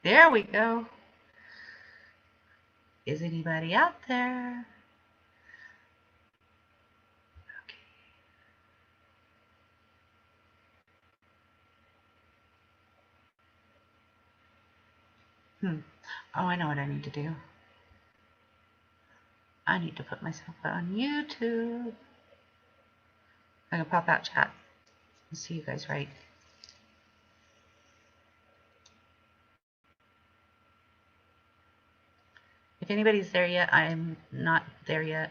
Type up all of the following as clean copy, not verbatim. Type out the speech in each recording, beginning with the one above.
There we go. Is anybody out there? Okay. Oh, I know what I need to do. I need to put myself on YouTube. I'm going to pop out chat and see you guys right. If anybody's there yet, I'm not there yet.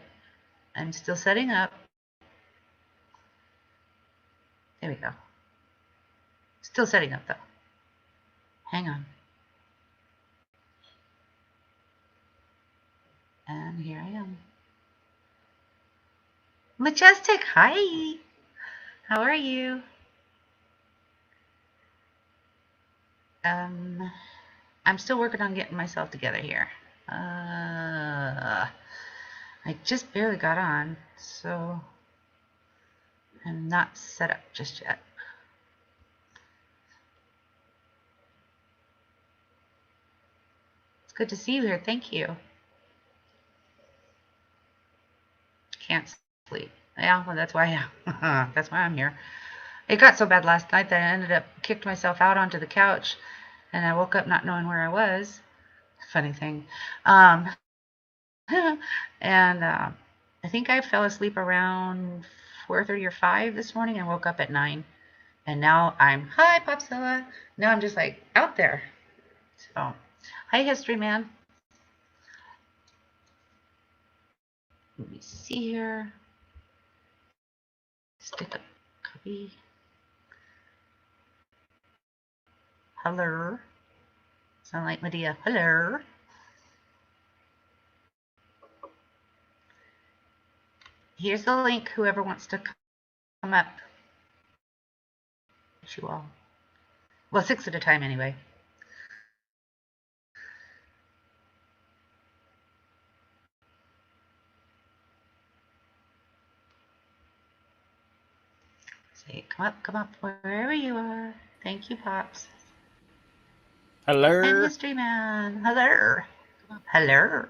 I'm still setting up. There we go. Still setting up though. Hang on. And here I am. Majestic, hi. How are you? I'm still working on getting myself together here. I just barely got on, so I'm not set up just yet. It's good to see you here. Thank you. Can't sleep. Yeah, well, that's why I'm here. It got so bad last night that I ended up kicked myself out onto the couch, and I woke up not knowing where I was. Funny thing. And I think I fell asleep around 4:30 or 5 this morning and woke up at 9. And now I'm, hi, Popzilla. Now I'm just like out there. So, hi, History Man. Let me see here. Stick a copy. Hello. Sound like Medea. Hello. Here's the link. Whoever wants to come up. You all. Well, 6 at a time anyway. Say, come up, wherever you are. Thank you, Pops. Hello. And History Man. Hello. Hello.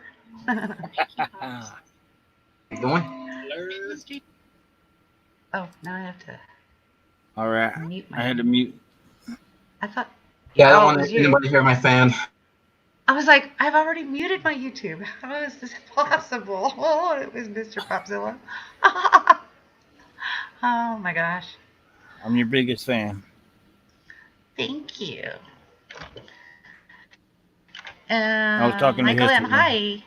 Thank you, Pops. You doing? Hello. Oh, now I have to. All right. I had to mute. I thought. Yeah, I don't want anybody to hear my fan. I was like, I've already muted my YouTube. How is this possible? Oh, it was Mr. Popzilla. Oh my gosh. I'm your biggest fan. Thank you. I was talking to Michael History. M. Hi.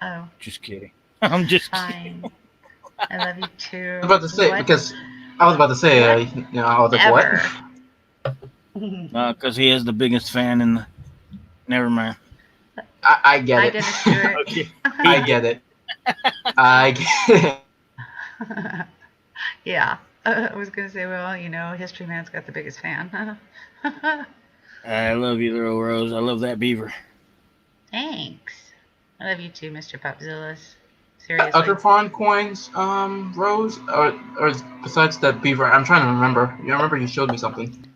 Oh. Just kidding. I'm just kidding. I love you too. I was about to say, because I was about to say, I was like, what? Because he is the biggest fan in the. Never mind. I get it. Okay. I get it. I get it. Yeah. I was going to say, well, History Man's got the biggest fan. I love you, little Rose. I love that beaver. Thanks. I love you too, Mr. Popzillas. Seriously. Other foreign coins, Rose, or besides that beaver, I'm trying to remember. You remember you showed me something?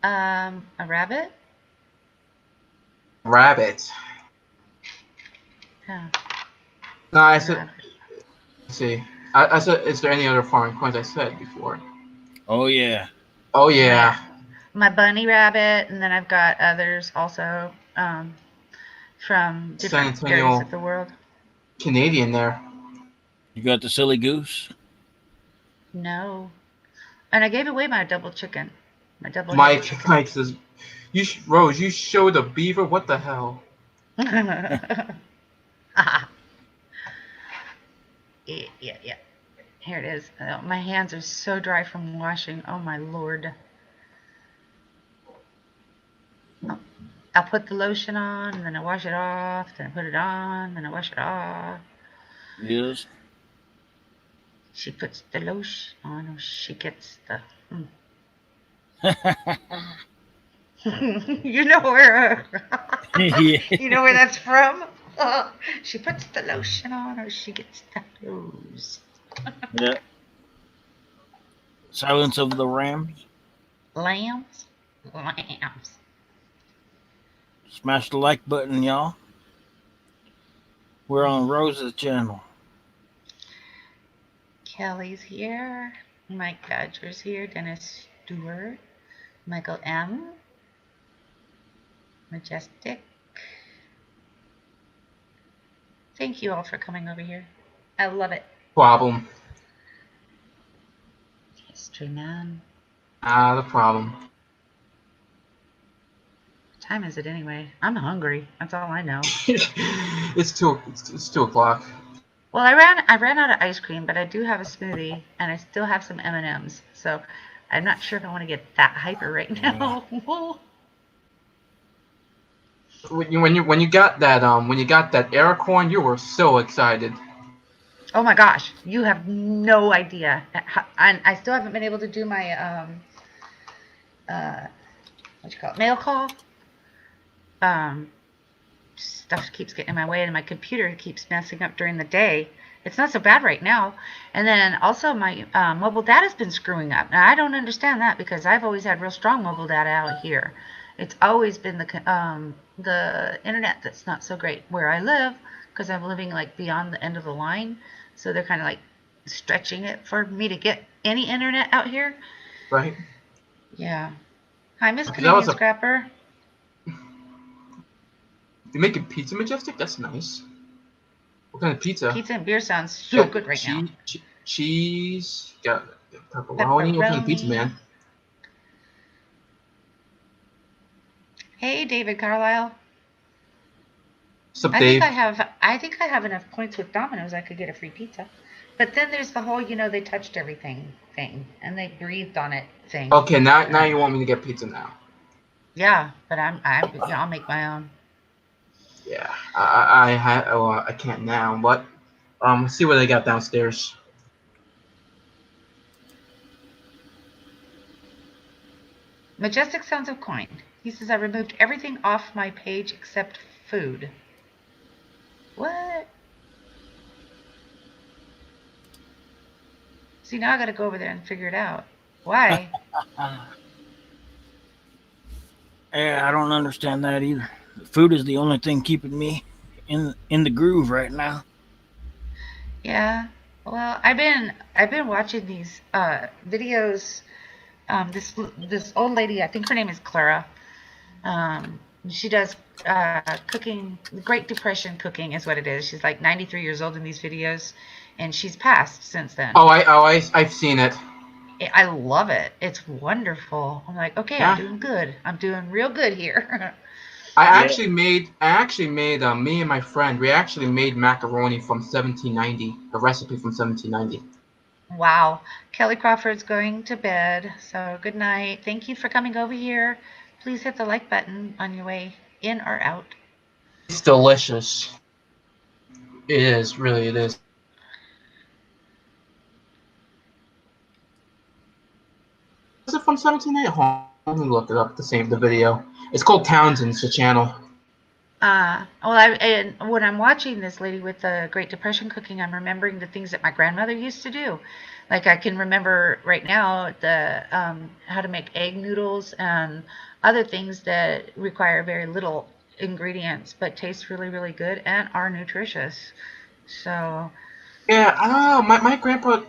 A rabbit? Rabbit. Yeah. No, I said. Let's see. I said, is there any other foreign coins? I said before. Oh yeah. Oh yeah. My bunny rabbit, and then I've got others also from different areas of the world. Canadian there. You got the silly goose? No. And I gave away my double chicken. My double Mike chicken. says, Rose, you showed a beaver? What the hell? Yeah. Here it is. Oh, my hands are so dry from washing. Oh my Lord. Oh, I'll put the lotion on, and then I wash it off, then I put it on, then I wash it off. Yes. She puts the lotion on, or she gets the... You know where... You know where that's from? She puts the lotion on, or she gets the hose. Yeah. Silence of the Rams. Lambs? Smash the like button, y'all. We're on Rose's channel. Kelly's here. Mike Badger's here. Dennis Stewart. Michael M. Majestic. Thank you all for coming over here. I love it. Problem. History man. The problem. What time is it anyway? I'm hungry. That's all I know. It's 2 o'clock. Well, I ran out of ice cream, but I do have a smoothie, and I still have some M&Ms. So I'm not sure if I want to get that hyper right now. When you got that air coin, you were so excited. Oh my gosh, you have no idea. And I still haven't been able to do my what you call it, mail call. Stuff keeps getting in my way, and my computer keeps messing up during the day. It's not so bad right now. And then also my mobile data's been screwing up. Now I don't understand that because I've always had real strong mobile data out here. It's always been the internet that's not so great where I live because I'm living like beyond the end of the line. So they're kind of like stretching it for me to get any internet out here. Right. Yeah. Hi, Miss Okay, Canadian Scrapper. You're making pizza, Majestic? That's nice. What kind of pizza? Pizza and beer sounds so good right now. Cheese. Got pepperoni. What kind of pizza, man? Hey, David Carlisle. What's up, I Dave? think I have enough points with Domino's. I could get a free pizza. But then there's the whole, they touched everything thing and they breathed on it thing. Okay, now you want me to get pizza now? Yeah, but I'll make my own. Yeah, I can't now, but let's see what they got downstairs. Majestic Sounds of Coin. He says I removed everything off my page except food. What? See, now I gotta go over there and figure it out. Why? Yeah, I don't understand that either. Food is the only thing keeping me in the groove right now. Yeah. Well, I've been watching these videos. This old lady, I think her name is Clara. She does cooking, Great Depression cooking is what it is. She's like 93 years old in these videos, and she's passed since then. I've seen it. I love it. It's wonderful. I'm like, okay, Yeah. I'm doing good. I'm doing real good here. I actually made me and my friend, we actually made macaroni from 1790, the recipe from 1790. Wow. Kelly Crawford's going to bed, so good night. Thank you for coming over here. Please hit the like button on your way in or out. It's delicious. It is, really, it is. Is it from 1780? Let me look it up to save the video. It's called Townsend's, the channel. When I'm watching this lady with the Great Depression cooking, I'm remembering the things that my grandmother used to do. Like I can remember right now the how to make egg noodles and other things that require very little ingredients but taste really, really good and are nutritious. So Yeah, I don't know. My grandpa,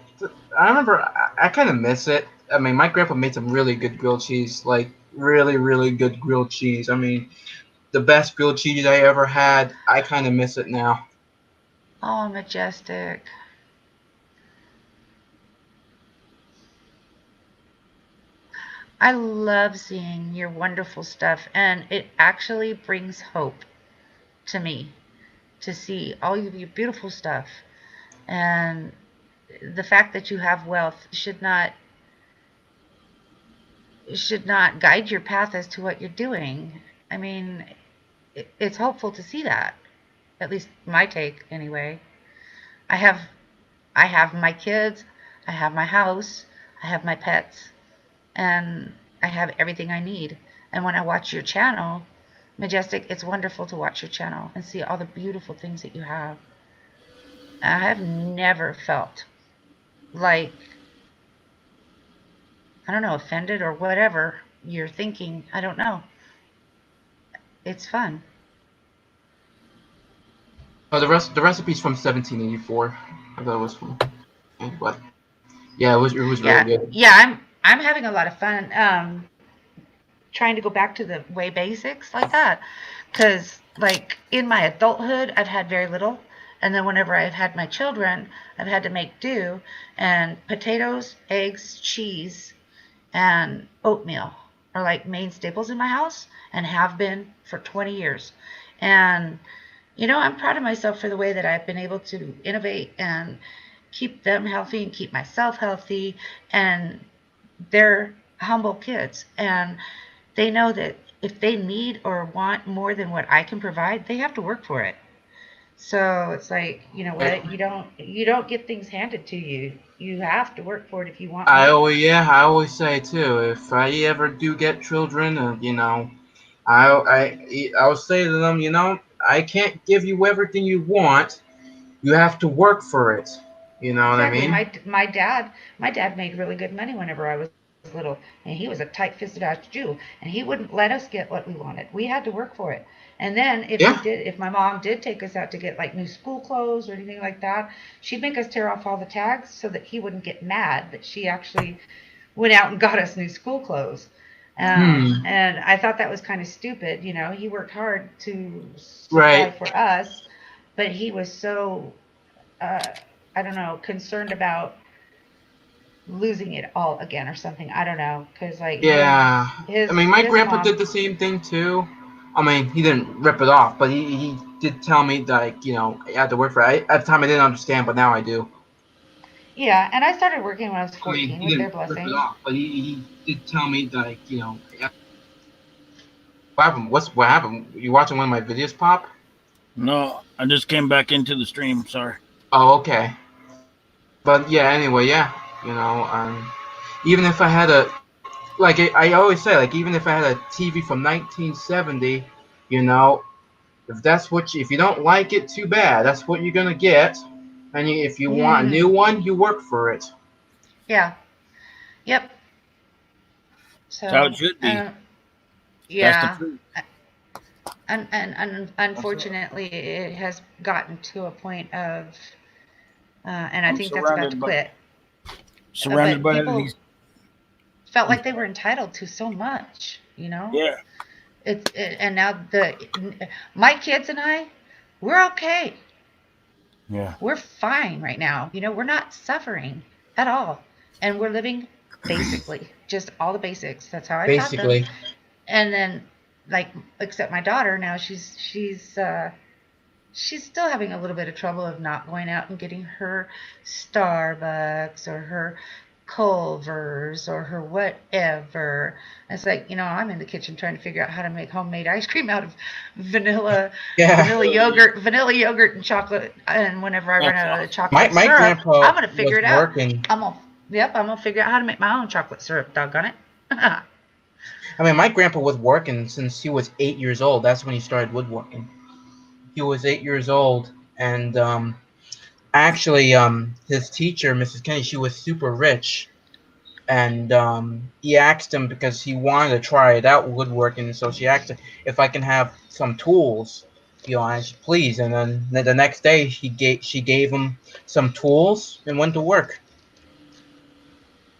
I remember, I kind of miss it. I mean, my grandpa made some really good grilled cheese, like really, really good grilled cheese. I mean, the best grilled cheese I ever had. I kind of miss it now. oh, Majestic. I love seeing your wonderful stuff, and it actually brings hope to me to see all of your beautiful stuff. And the fact that you have wealth should not guide your path as to what you're doing. I mean, it's hopeful to see that. At least my take, anyway. I have my kids, I have my house, I have my pets, and I have everything I need. And when I watch your channel, Majestic, it's wonderful to watch your channel and see all the beautiful things that you have. I have never felt like, I don't know, offended or whatever you're thinking. I don't know. It's fun. Oh, the recipe's from 1784. I thought it was from, but yeah, it was really Yeah, good. yeah. I'm having a lot of fun. Trying to go back to the way basics like that, because like in my adulthood, I've had very little, and then whenever I've had my children, I've had to make do, and potatoes, eggs, cheese, and oatmeal are like main staples in my house and have been for 20 years. And, I'm proud of myself for the way that I've been able to innovate and keep them healthy and keep myself healthy. And they're humble kids. And they know that if they need or want more than what I can provide, they have to work for it. So it's like, you know Right. what? You don't get things handed to you. You have to work for it if you want I more. always yeah, I always say too, if I ever do get children, I'll say to them, I can't give you everything you want. You have to work for it. You know what I Exactly. mean? My dad made really good money whenever I was little, and he was a tight-fisted ass Jew, and he wouldn't let us get what we wanted. We had to work for it. And then Yeah. if my mom did take us out to get like new school clothes or anything like that, she'd make us tear off all the tags so that he wouldn't get mad that she actually went out and got us new school clothes. Hmm. And I thought that was kind of stupid. He worked hard to supply Right. for us, but he was so uh, I don't know, concerned about losing it all again or something. I don't know, because like his Yeah. I his mean, my his grandpa did mom, the same thing too. I mean, he didn't rip it off, but he did tell me that, I had to work for it. At the time, I didn't understand, but now I do. yeah. And I started working when I was I mean, 14 he with their didn't rip it blessing. off, but he did tell me that, what happened? What happened? You watching one of my videos pop? No, I just came back into the stream. Sorry. Oh, okay. But yeah, anyway, yeah. Even if I had I always say, like, even if I had a TV from 1970, you know, if you don't like it, too bad. That's what you're gonna get. And if you want a new Mm, one, you work for it. yeah. Yep. That's how it So, should be. That's the yeah. truth. And That's it. unfortunately, it has gotten to a point of, and I I'm think that's about to quit. surrounded But by people these. felt I'm like they were sorry. entitled to so much. Yeah. And now my kids and I, we're okay. Yeah. We're fine right now. We're not suffering at all, and we're living basically just all the basics. That's how I taught them. Basically. And then, like, except my daughter now, she's still having a little bit of trouble of not going out and getting her Starbucks or her Culver's or her whatever. It's like, I'm in the kitchen trying to figure out how to make homemade ice cream out of vanilla, Yeah. vanilla yogurt and chocolate. And whenever I run That's out of the awesome. My chocolate my syrup, grandpa I'm gonna figure was it out. working. I'm gonna figure out how to make my own chocolate syrup. Doggone it. I mean, my grandpa was working since he was 8 years old. That's when he started woodworking. He was 8 years old, and actually, his teacher, Mrs. Kennedy, she was super rich, and he asked him because he wanted to try it out woodworking. So she asked him if I can have some tools, and she please. And then the next day, she gave him some tools and went to work.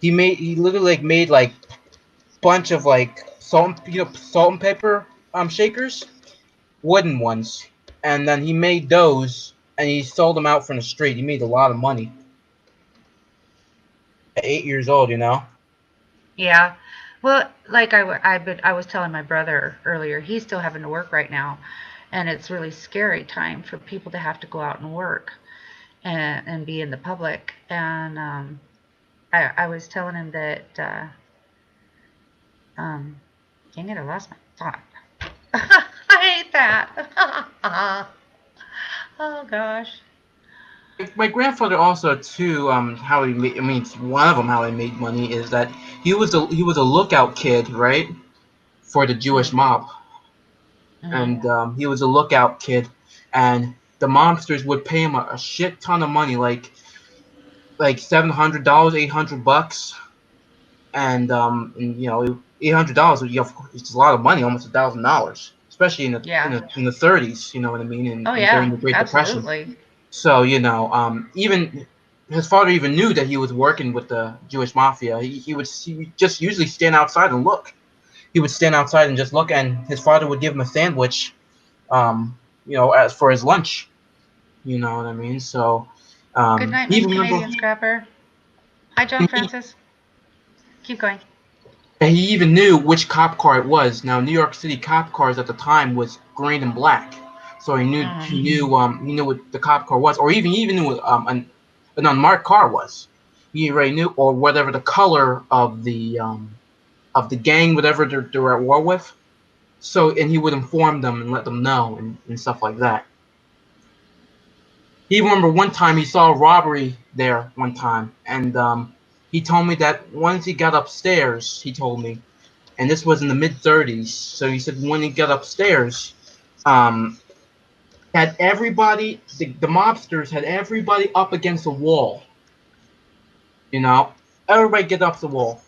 He literally like made like bunch of like salt and pepper shakers, wooden ones, and then he made those and he sold them out from the street. He made a lot of money at 8 years old. Yeah. Well, like I was telling my brother earlier, he's still having to work right now, and it's really scary time for people to have to go out and work and be in the public. And I was telling him that, um, dang it, I lost my thought. I hate that. Oh gosh. My grandfather also too. How he made. I mean, it's one of them how he made money is that he was a lookout kid, right, for the Jewish Mm-hmm. mob, Mm-hmm. and he was a lookout kid, and the mobsters would pay him a shit ton of money, like $700, $800, and $800, it's a lot of money, almost $1,000, especially in Yeah. the 30s. You know what I mean? Oh And during yeah, the Great Depression. absolutely. So even his father even knew that he was working with the Jewish mafia. He would just usually stand outside and look. He would stand outside and just look, and his father would give him a sandwich, as for his lunch. You know what I mean? So, Good night, he Miss even remember Canadian Scrapper. Hi, John he, Francis. Keep going. and he even knew which cop car it was. Now, New York City cop cars at the time was green and black, so Mm. he knew what the cop car was, or even knew what an unmarked car was. He already knew, or whatever the color of the gang, whatever they're at war with. So, and he would inform them and let them know and stuff like that. He remember one time he saw a robbery there one time, and he told me that once he got upstairs, he told me, and this was in the mid 30s. So he said when he got upstairs, um, had everybody, the mobsters had everybody up against the wall. You know, everybody get up the wall.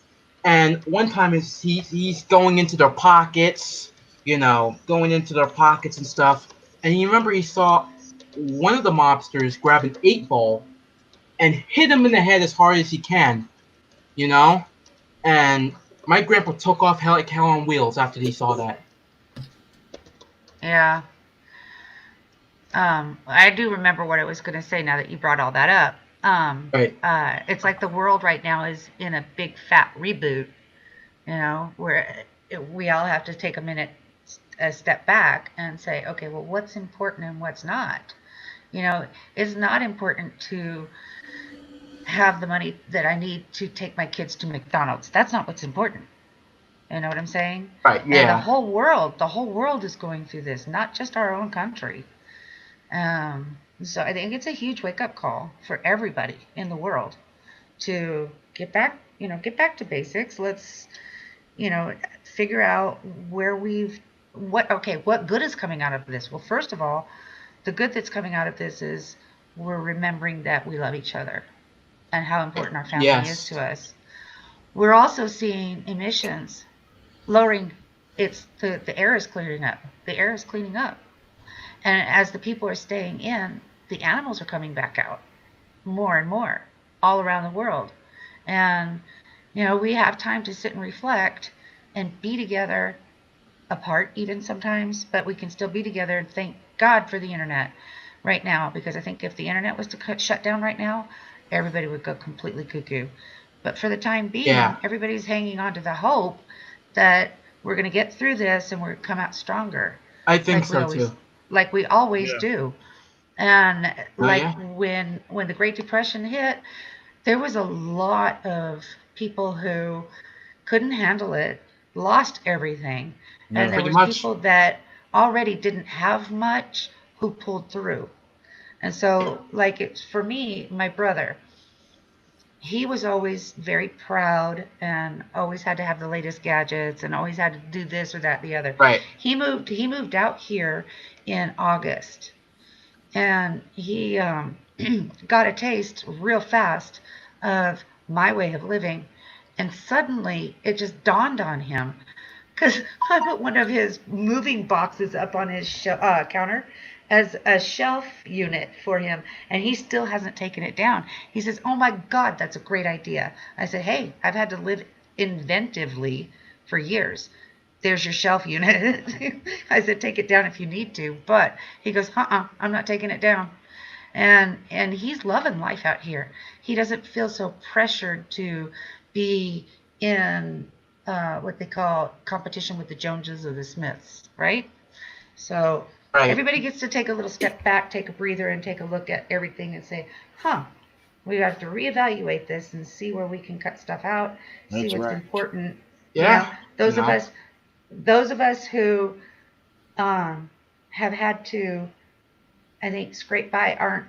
And one time he's going into their pockets, going into their pockets and stuff. And you remember he saw one of the mobsters grab an 8 ball and hit him in the head as hard as he can, you know? And my grandpa took off like hell on wheels after he saw that. Yeah. I do remember what I was going to say now that you brought all that up. Right. It's like the world right now is in a big fat reboot, where we all have to take a step back and say, okay, well, what's important and what's not? It's not important to have the money that I need to take my kids to McDonald's. That's not what's important. You know what I'm saying? Right, And yeah. the whole world is going through this, not just our own country. So I think it's a huge wake up call for everybody in the world to get back to basics. Let's, figure out what good is coming out of this? Well, first of all, the good that's coming out of this is we're remembering that we love each other and how important our family is Yes. to us. We're also seeing emissions lowering. The air is clearing up. The air is cleaning up. And as the people are staying in, the animals are coming back out more and more all around the world. And, we have time to sit and reflect and be together apart even sometimes, but we can still be together and thank God for the internet right now, because I think if the internet was to shut down right now, everybody would go completely cuckoo. But for the time being, Yeah. everybody's hanging on to the hope that we're going to get through this and we're going to come out stronger, I think like we so always too. like we always Yeah. do. And Oh like yeah. when the Great Depression hit, there was a lot of people who couldn't handle it, lost everything, Yeah. and there Pretty was much. people that already didn't have much who pulled through. And so, like, it's for me, my brother, he was always very proud and always had to have the latest gadgets and always had to do this or that, the other. Right. He moved out here in August, and he got a taste real fast of my way of living, and suddenly it just dawned on him, because I put one of his moving boxes up on his counter as a shelf unit for him, and he still hasn't taken it down. He says, "Oh my God, that's a great idea." I said, "Hey, I've had to live inventively for years. There's your shelf unit." I said, "Take it down if you need to," but he goes, I'm not taking it down. And he's loving life out here. He doesn't feel so pressured to be in what they call competition with the Joneses or the Smiths, right? So Right. everybody gets to take a little step back, take a breather, and take a look at everything and say, we have to reevaluate this and see where we can cut stuff out, see That's what's right. important. Yeah. Those of us who have had to, I think, scrape by aren't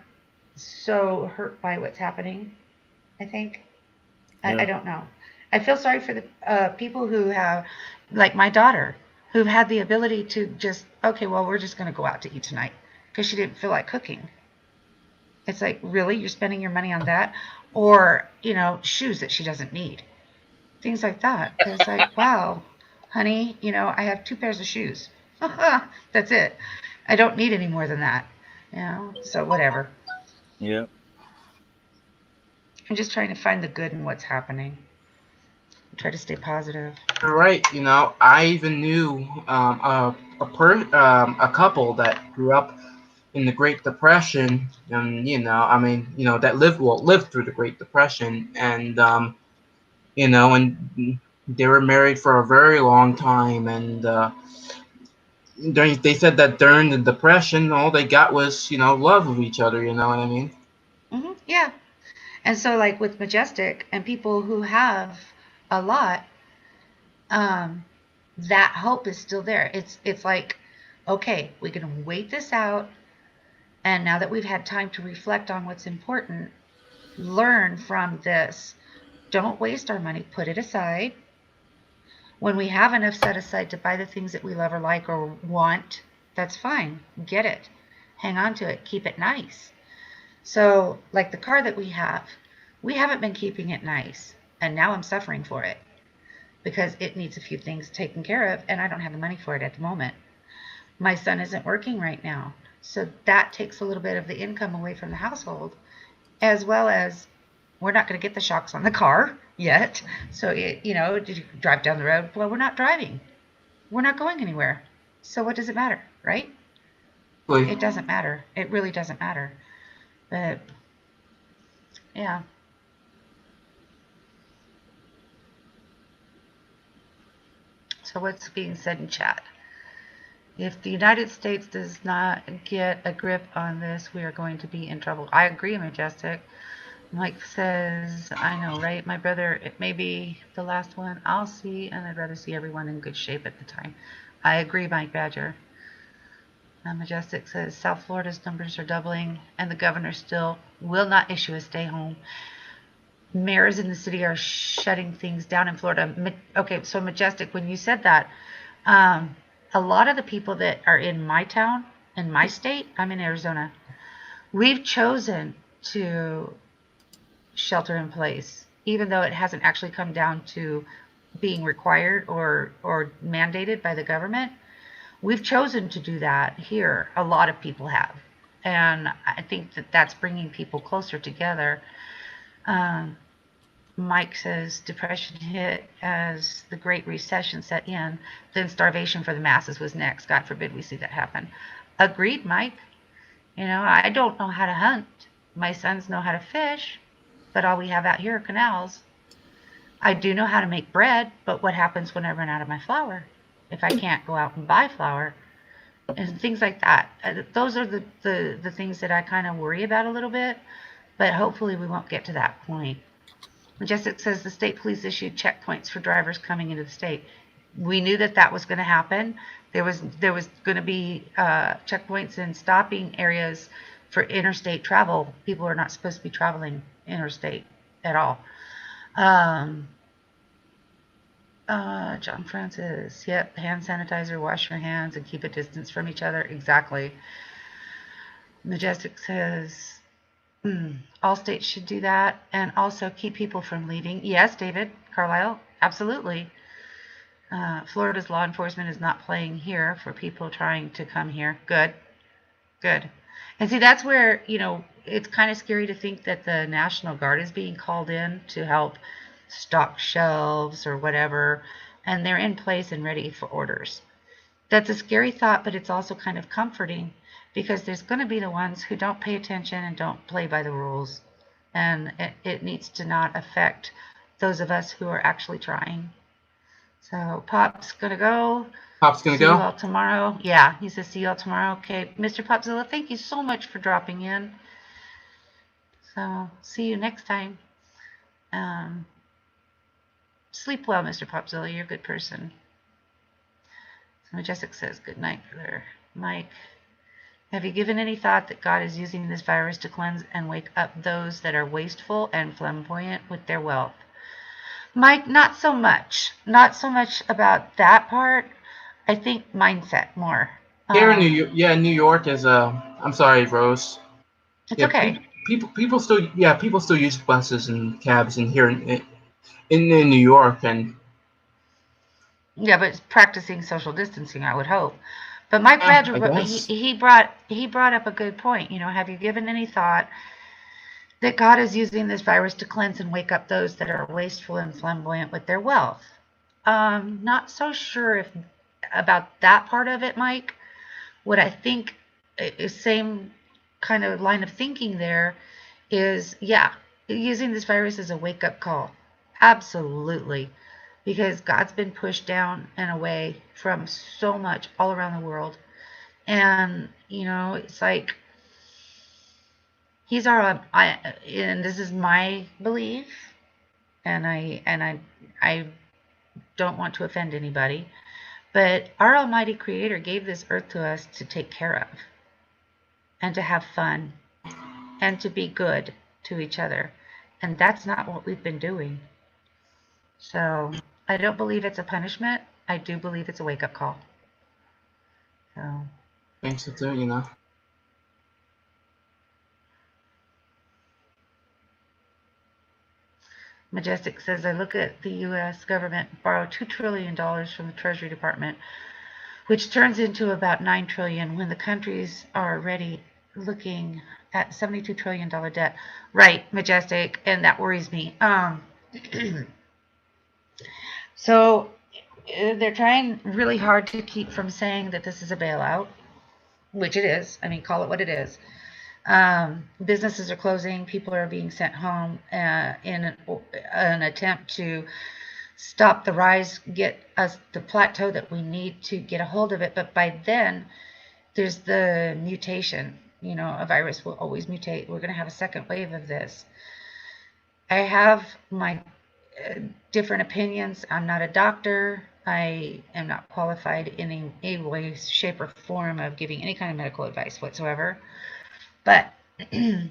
so hurt by what's happening, I think. I Yeah. don't know. I feel sorry for the people who have, like my daughter, who've had the ability to just, okay, well, we're just going to go out to eat tonight because she didn't feel like cooking. It's like, really? You're spending your money on that? Or, shoes that she doesn't need. Things like that. It's like, wow, honey, I have 2 pairs of shoes. That's it. I don't need any more than that. So whatever. Yep. I'm just trying to find the good in what's happening. Try to stay positive. You're right. I even knew a couple that grew up in the Great Depression, and that lived through the Great Depression, and and they were married for a very long time, and they said that during the Depression, all they got was love of each other. You know what I mean? Yeah. And so, like with Majestic and people who have a lot, um, that hope is still there. It's like, okay, we can wait this out, and now that we've had time to reflect on what's important, learn from this. Don't waste our money. Put it aside. When we have enough set aside to buy the things that we love or like or want, that's fine. Get it. Hang on to it. Keep it nice. So, like the car that we haven't been keeping it nice. And now I'm suffering for it because it needs a few things taken care of, and I don't have the money for it at the moment. My son isn't working right now. So that takes a little bit of the income away from the household, as well as we're not going to get the shocks on the car yet. So, did you drive down the road? Well, we're not driving. We're not going anywhere. So what does it matter, right? It doesn't matter. It really doesn't matter. But, yeah. So what's being said in chat? If the United States does not get a grip on this, we are going to be in trouble. I agree, Majestic. Mike says, I know, right? My brother, it may be the last one I'll see, and I'd rather see everyone in good shape at the time. I agree, Mike Badger. Majestic says, South Florida's numbers are doubling, and the governor still will not issue a stay home. Mayors in the city are shutting things down in Florida. Okay, so Majestic, when you said that, a lot of the people that are in my town, in my state, I'm in Arizona, we've chosen to shelter in place, even though it hasn't actually come down to being required or mandated by the government. We've chosen to do that here. A lot of people have. And I think that that's bringing people closer together. Mike says depression hit as the Great Recession set in, then starvation for the masses was next. God forbid we see that happen. Agreed, Mike. I don't know how to hunt. My sons know how to fish, but all we have out here are canals. I do know how to make bread, but what happens when I run out of my flour? If I can't go out and buy flour? And things like that. Those are the things that I kind of worry about a little bit, but hopefully we won't get to that point. Majestic says the state police issued checkpoints for drivers coming into the state. We knew that was going to happen. There was going to be checkpoints and stopping areas for interstate travel. People are not supposed to be traveling interstate at all. John Francis, yep, hand sanitizer, wash your hands and keep a distance from each other. Exactly. Majestic says all states should do that and also keep people from leaving. Yes, David Carlisle, absolutely. Florida's law enforcement is not playing here for people trying to come here. Good. And see, that's where, it's kind of scary to think that the National Guard is being called in to help stock shelves or whatever, and they're in place and ready for orders. That's a scary thought, but it's also kind of comforting because there's going to be the ones who don't pay attention and don't play by the rules, and it needs to not affect those of us who are actually trying. So Pop's gonna go. See you all tomorrow. Yeah, he says see you all tomorrow. Okay, Mr. Popzilla, thank you so much for dropping in. So see you next time. Sleep well, Mr. Popzilla. You're a good person. So Majestic says good night, brother. Mike, have you given any thought that God is using this virus to cleanse and wake up those that are wasteful and flamboyant with their wealth? Mike, not so much. Not so much about that part. I think mindset more. Here in New York is I'm sorry, Rose. It's okay. People still use buses and cabs in here in New York, and yeah, but it's practicing social distancing, I would hope. But Mike I Badger, guess. he brought up a good point. You know, have you given any thought that God is using this virus to cleanse and wake up those that are wasteful and flamboyant with their wealth? Not so sure if about that part of it, Mike. What I think is same kind of line of thinking there is, yeah, using this virus as a wake up call. Absolutely. Because God's been pushed down and away from so much all around the world. And, you know, it's like he's and this is my belief, and I don't want to offend anybody, but our Almighty Creator gave this earth to us to take care of and to have fun and to be good to each other. And that's not what we've been doing. So I don't believe it's a punishment. I do believe it's a wake-up call. So Thanks to you know. Majestic says, I look at the U.S. government borrow $2 trillion from the Treasury Department, which turns into about $9 trillion when the countries are already looking at $72 trillion debt. Right, Majestic, and that worries me. So they're trying really hard to keep from saying that this is a bailout, which it is. I mean, call it what it is. Businesses are closing. People are being sent home in an attempt to stop the rise, get us the plateau that we need to get a hold of it. But by then, there's the mutation. You know, a virus will always mutate. We're going to have a second wave of this. I have my different opinions. I'm not a doctor. I am not qualified in any way, shape, or form of giving any kind of medical advice whatsoever. But it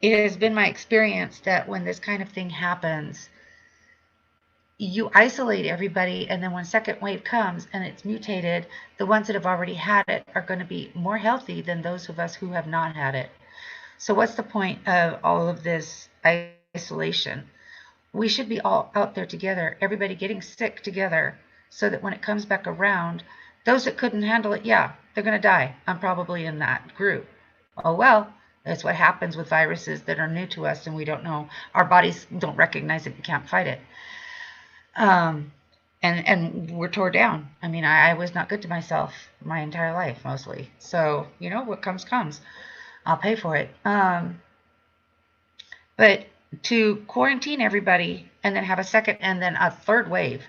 has been my experience that when this kind of thing happens, you isolate everybody, and then when second wave comes and it's mutated, the ones that have already had it are going to be more healthy than those of us who have not had it. So what's the point of all of this isolation? We should be all out there together, everybody getting sick together, so that when it comes back around, those that couldn't handle it, yeah, they're going to die. I'm probably in that group. Oh, well, that's what happens with viruses that are new to us and we don't know. Our bodies don't recognize it and can't fight it. And we're tore down. I mean, I was not good to myself my entire life, mostly. So, you know, what comes, comes. I'll pay for it. But to quarantine everybody and then have a second and then a third wave,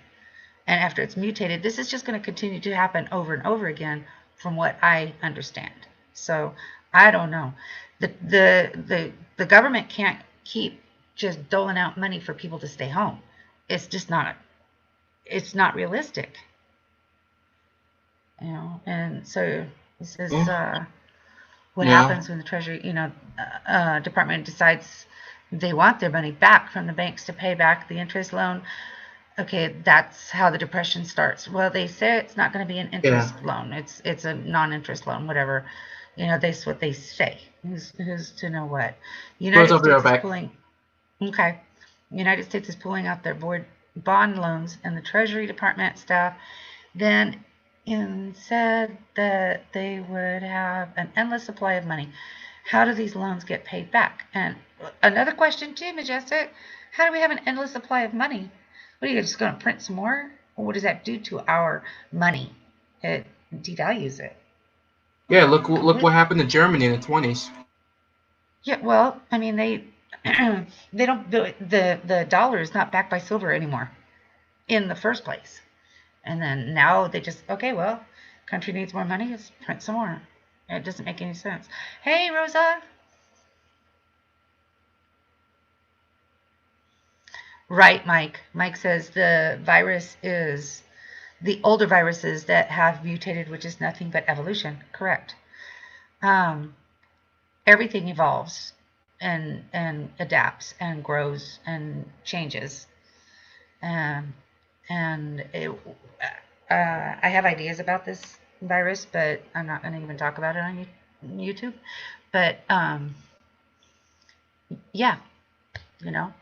and after it's mutated, this is just going to continue to happen over and over again from what I understand. So I don't know. The government can't keep just doling out money for people to stay home. It's just not. It's not realistic. You know. And so this is what happens when the Treasury, Department decides they want their money back from the banks to pay back the interest loan. Okay, that's how the depression starts. Well, they say it's not going to be an interest loan. It's a non-interest loan, whatever. You know, that's what they say. Who's to know what? United States is pulling. Okay, United States is pulling out their bond loans, and the Treasury Department staff then said that they would have an endless supply of money. How do these loans get paid back? And another question too, Majestic. How do we have an endless supply of money? What are you just going to print some more? Or what does that do to our money? It devalues it. Yeah, look what happened to Germany in the 20s. Yeah, well, I mean they don't the dollar is not backed by silver anymore in the first place. And then now they just, okay, well, country needs more money, let's print some more. It doesn't make any sense. Hey, Rosa. Right, Mike. Mike says the virus is the older viruses that have mutated, which is nothing but evolution. Correct. Everything evolves and adapts and grows and changes. And I have ideas about this virus, but I'm not going to even talk about it on YouTube. But yeah, you know,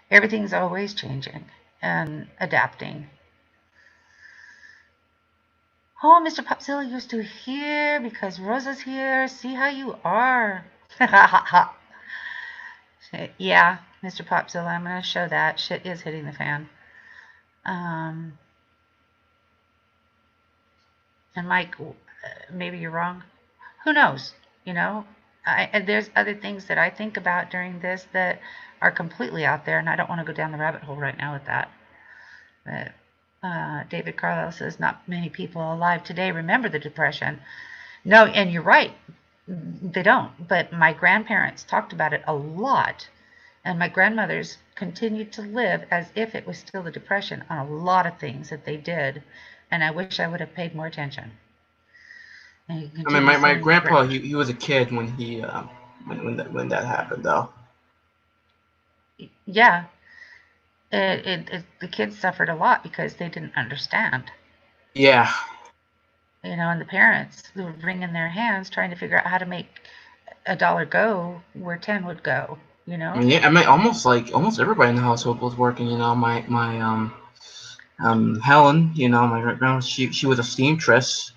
everything's always changing and adapting. Oh, Mr. Popzilla, you're still here because Rosa's here. See how you are. Yeah, Mr. Popzilla, I'm going to show that. Shit is hitting the fan. And Mike, maybe you're wrong. Who knows? You know, and there's other things that I think about during this that are completely out there, and I don't want to go down the rabbit hole right now with that. But David Carlisle says not many people alive today remember the Depression. No, and you're right. They don't. But my grandparents talked about it a lot, and my grandmothers continued to live as if it was still the Depression on a lot of things that they did, and I wish I would have paid more attention. I mean, my grandpa, he was a kid when he when that happened, though. Yeah, the kids suffered a lot because they didn't understand. Yeah. You know, and the parents were wringing their hands trying to figure out how to make a dollar go where 10 would go. You know. I mean, yeah. I mean, almost everybody in the household was working. You know, my Helen. You know, my grandma. She was a seamstress.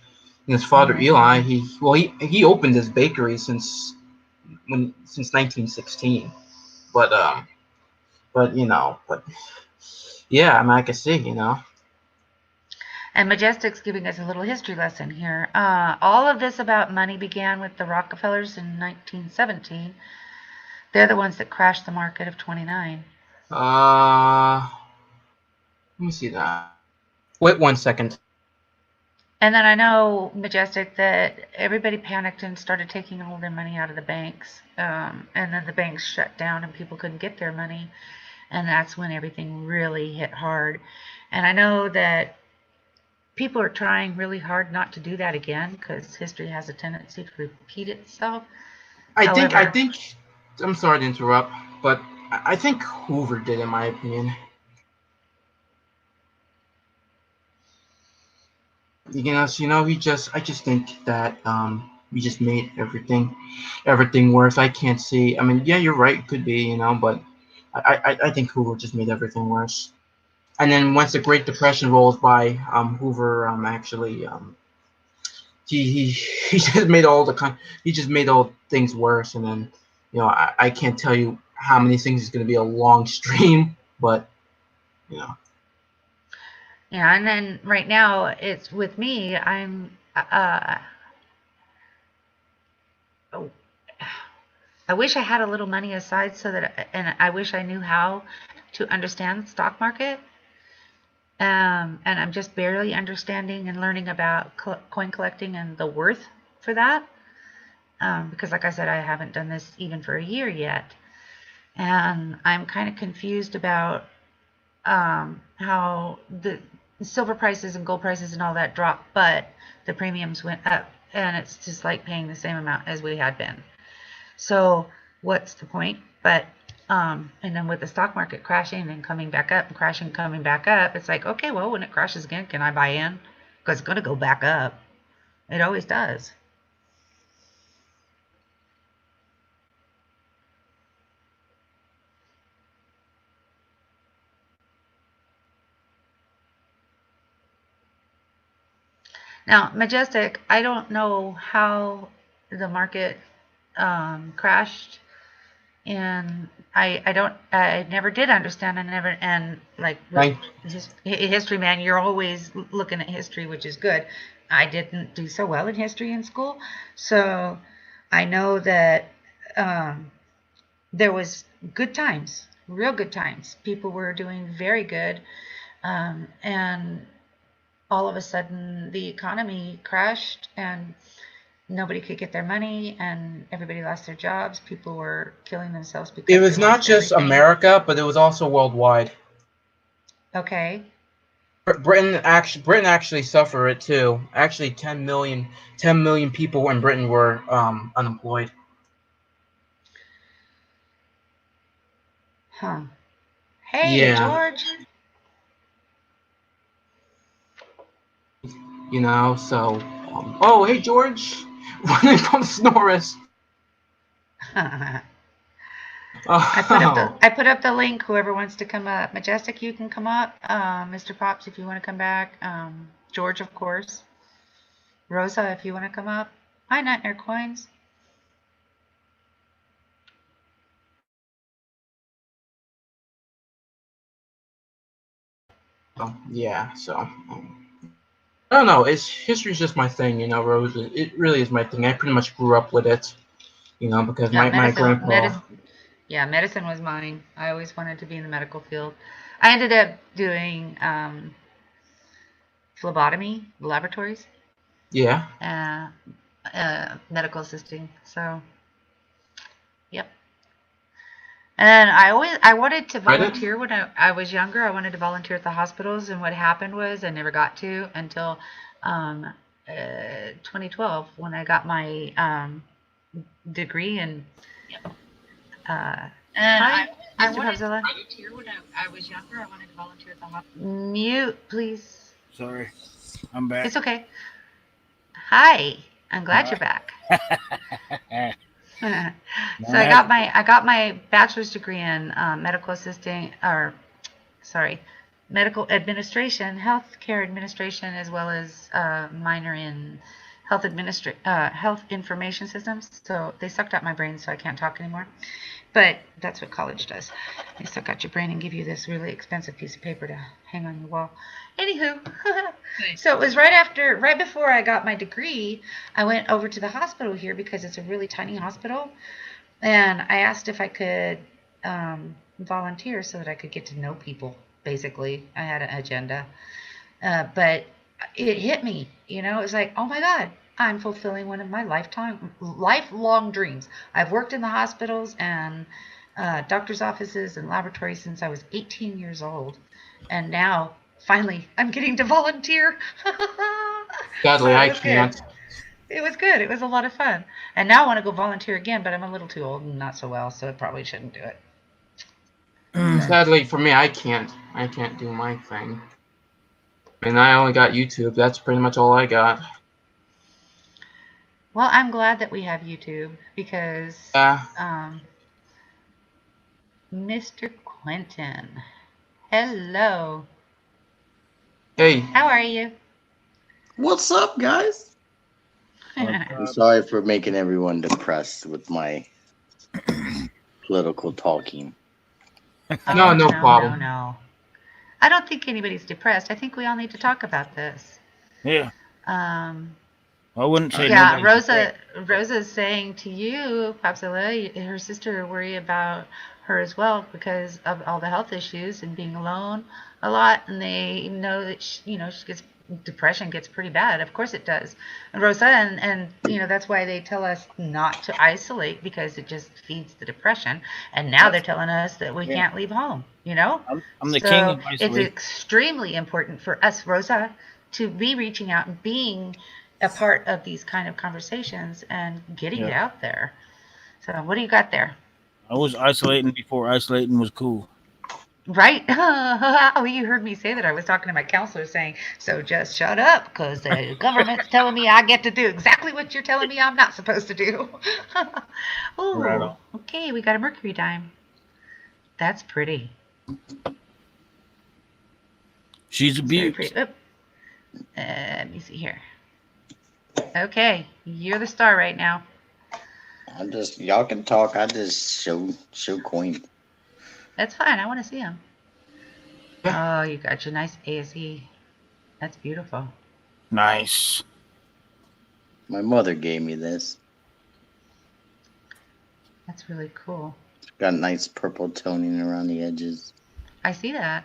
And his father Eli. He opened his bakery since 1916. But yeah. I mean, I can see. You know. And Majestics giving us a little history lesson here. All of this about money began with the Rockefellers in 1917. They're the ones that crashed the market of 29. Let me see that. Wait 1 second. And then I know, Majestic, that everybody panicked and started taking all their money out of the banks. And then the banks shut down and people couldn't get their money. And that's when everything really hit hard. And I know that people are trying really hard not to do that again because history has a tendency to repeat itself. I think. I'm sorry to interrupt, but I think Hoover did, in my opinion. I just think that he just made everything worse. I can't see. I mean, yeah, you're right. It could be, but I think Hoover just made everything worse. And then once the Great Depression rolls by, Hoover actually he he just made he just made all things worse. And then I can't tell you how many things is going to be a long stream, but you know. Yeah, and then right now it's with me. I wish I had a little money aside and I wish I knew how to understand the stock market. And I'm just barely understanding and learning about coin collecting and the worth for that. Because like I said, I haven't done this even for a year yet. And I'm kind of confused about how the silver prices and gold prices and all that dropped, but the premiums went up, and it's just like paying the same amount as we had been. So what's the point? But and then with the stock market crashing and coming back up and crashing, coming back up, it's like, okay, well, when it crashes again, can I buy in? Because it's going to go back up. It always does. Now, Majestic, I don't know how the market crashed, and I never did understand. And like with history, man, you're always looking at history, which is good. I didn't do so well in history in school, so I know that there was good times, real good times. People were doing very good, and all of a sudden the economy crashed and nobody could get their money and everybody lost their jobs. People were killing themselves because it was not just everything. America, but it was also worldwide. Okay. Britain actually suffered it too. Actually, 10 million people in Britain were unemployed. Huh. Hey, yeah. George. So oh, hey, George. Running from Snorris. I put up the link. Whoever wants to come up, Majestic, you can come up. Mr. Pops, if you want to come back. George, of course. Rosa, if you want to come up. Hi, Nightmare Coins. Yeah, so I don't know. It's history's just my thing, Rose. It really is my thing. I pretty much grew up with it, because Yeah, my grandpa. medicine was mine. I always wanted to be in the medical field. I ended up doing phlebotomy laboratories, Yeah. medical assisting. So, yep. And I wanted to Read it? volunteer when I was younger. I wanted to volunteer at the hospitals, and what happened was I never got to until um, 2012 when I got my degree in. And Hi, I Mr. wanted to Popzilla. volunteer when I was younger. I wanted to volunteer at the hospital. Mute, please. Sorry, I'm back. It's okay. Hi, I'm glad you're back. So I got my bachelor's degree in medical assisting, or sorry, medical administration, healthcare administration, as well as minor in health information systems. So they sucked out my brain, so I can't talk anymore. But that's what college does. They suck out your brain and give you this really expensive piece of paper to hang on your wall. Anywho, so it was right before I got my degree, I went over to the hospital here because it's a really tiny hospital. And I asked if I could volunteer so that I could get to know people, basically. I had an agenda. But it hit me, it was like, oh my God, I'm fulfilling one of my lifelong dreams. I've worked in the hospitals and doctor's offices and laboratories since I was 18 years old. And now, finally, I'm getting to volunteer. Sadly, So I it was good. can't. It was good. It was a lot of fun. And now I want to go volunteer again, but I'm a little too old and not so well, so I probably shouldn't do it. Sadly, for me, I can't. I can't do my thing. And I only got YouTube. That's pretty much all I got. Well, I'm glad that we have YouTube because Yeah. Mr. Quentin, hello. Hey. How are you? What's up, guys? I'm sorry for making everyone depressed with my political talking. No problem. No. I don't think anybody's depressed. I think we all need to talk about this. Yeah, Um, I wouldn't say. yeah, Rosa's saying to you, Popzilla, her sister worry about her as well because of all the health issues and being alone a lot, and they know that she gets depression gets pretty bad. Of course it does. And Rosa and that's why they tell us not to isolate because it just feeds the depression. And now they're telling us that we can't leave home. I'm the king of It's isolation. extremely important for us, Rosa, to be reaching out and being a part of these kind of conversations and getting it out there. So what do you got there? I was isolating before isolating was cool. Right? Oh, you heard me say that. I was talking to my counselor saying, so just shut up because the government's telling me I get to do exactly what you're telling me I'm not supposed to do. Oh, okay. We got a Mercury dime. That's pretty. She's a beaut. Very pretty. Let me see here. Okay, you're the star right now. Y'all can talk. I just show coin. That's fine. I want to see him. Oh, you got your nice ASE. That's beautiful. Nice. My mother gave me this. That's really cool. It's got nice purple toning around the edges. I see that.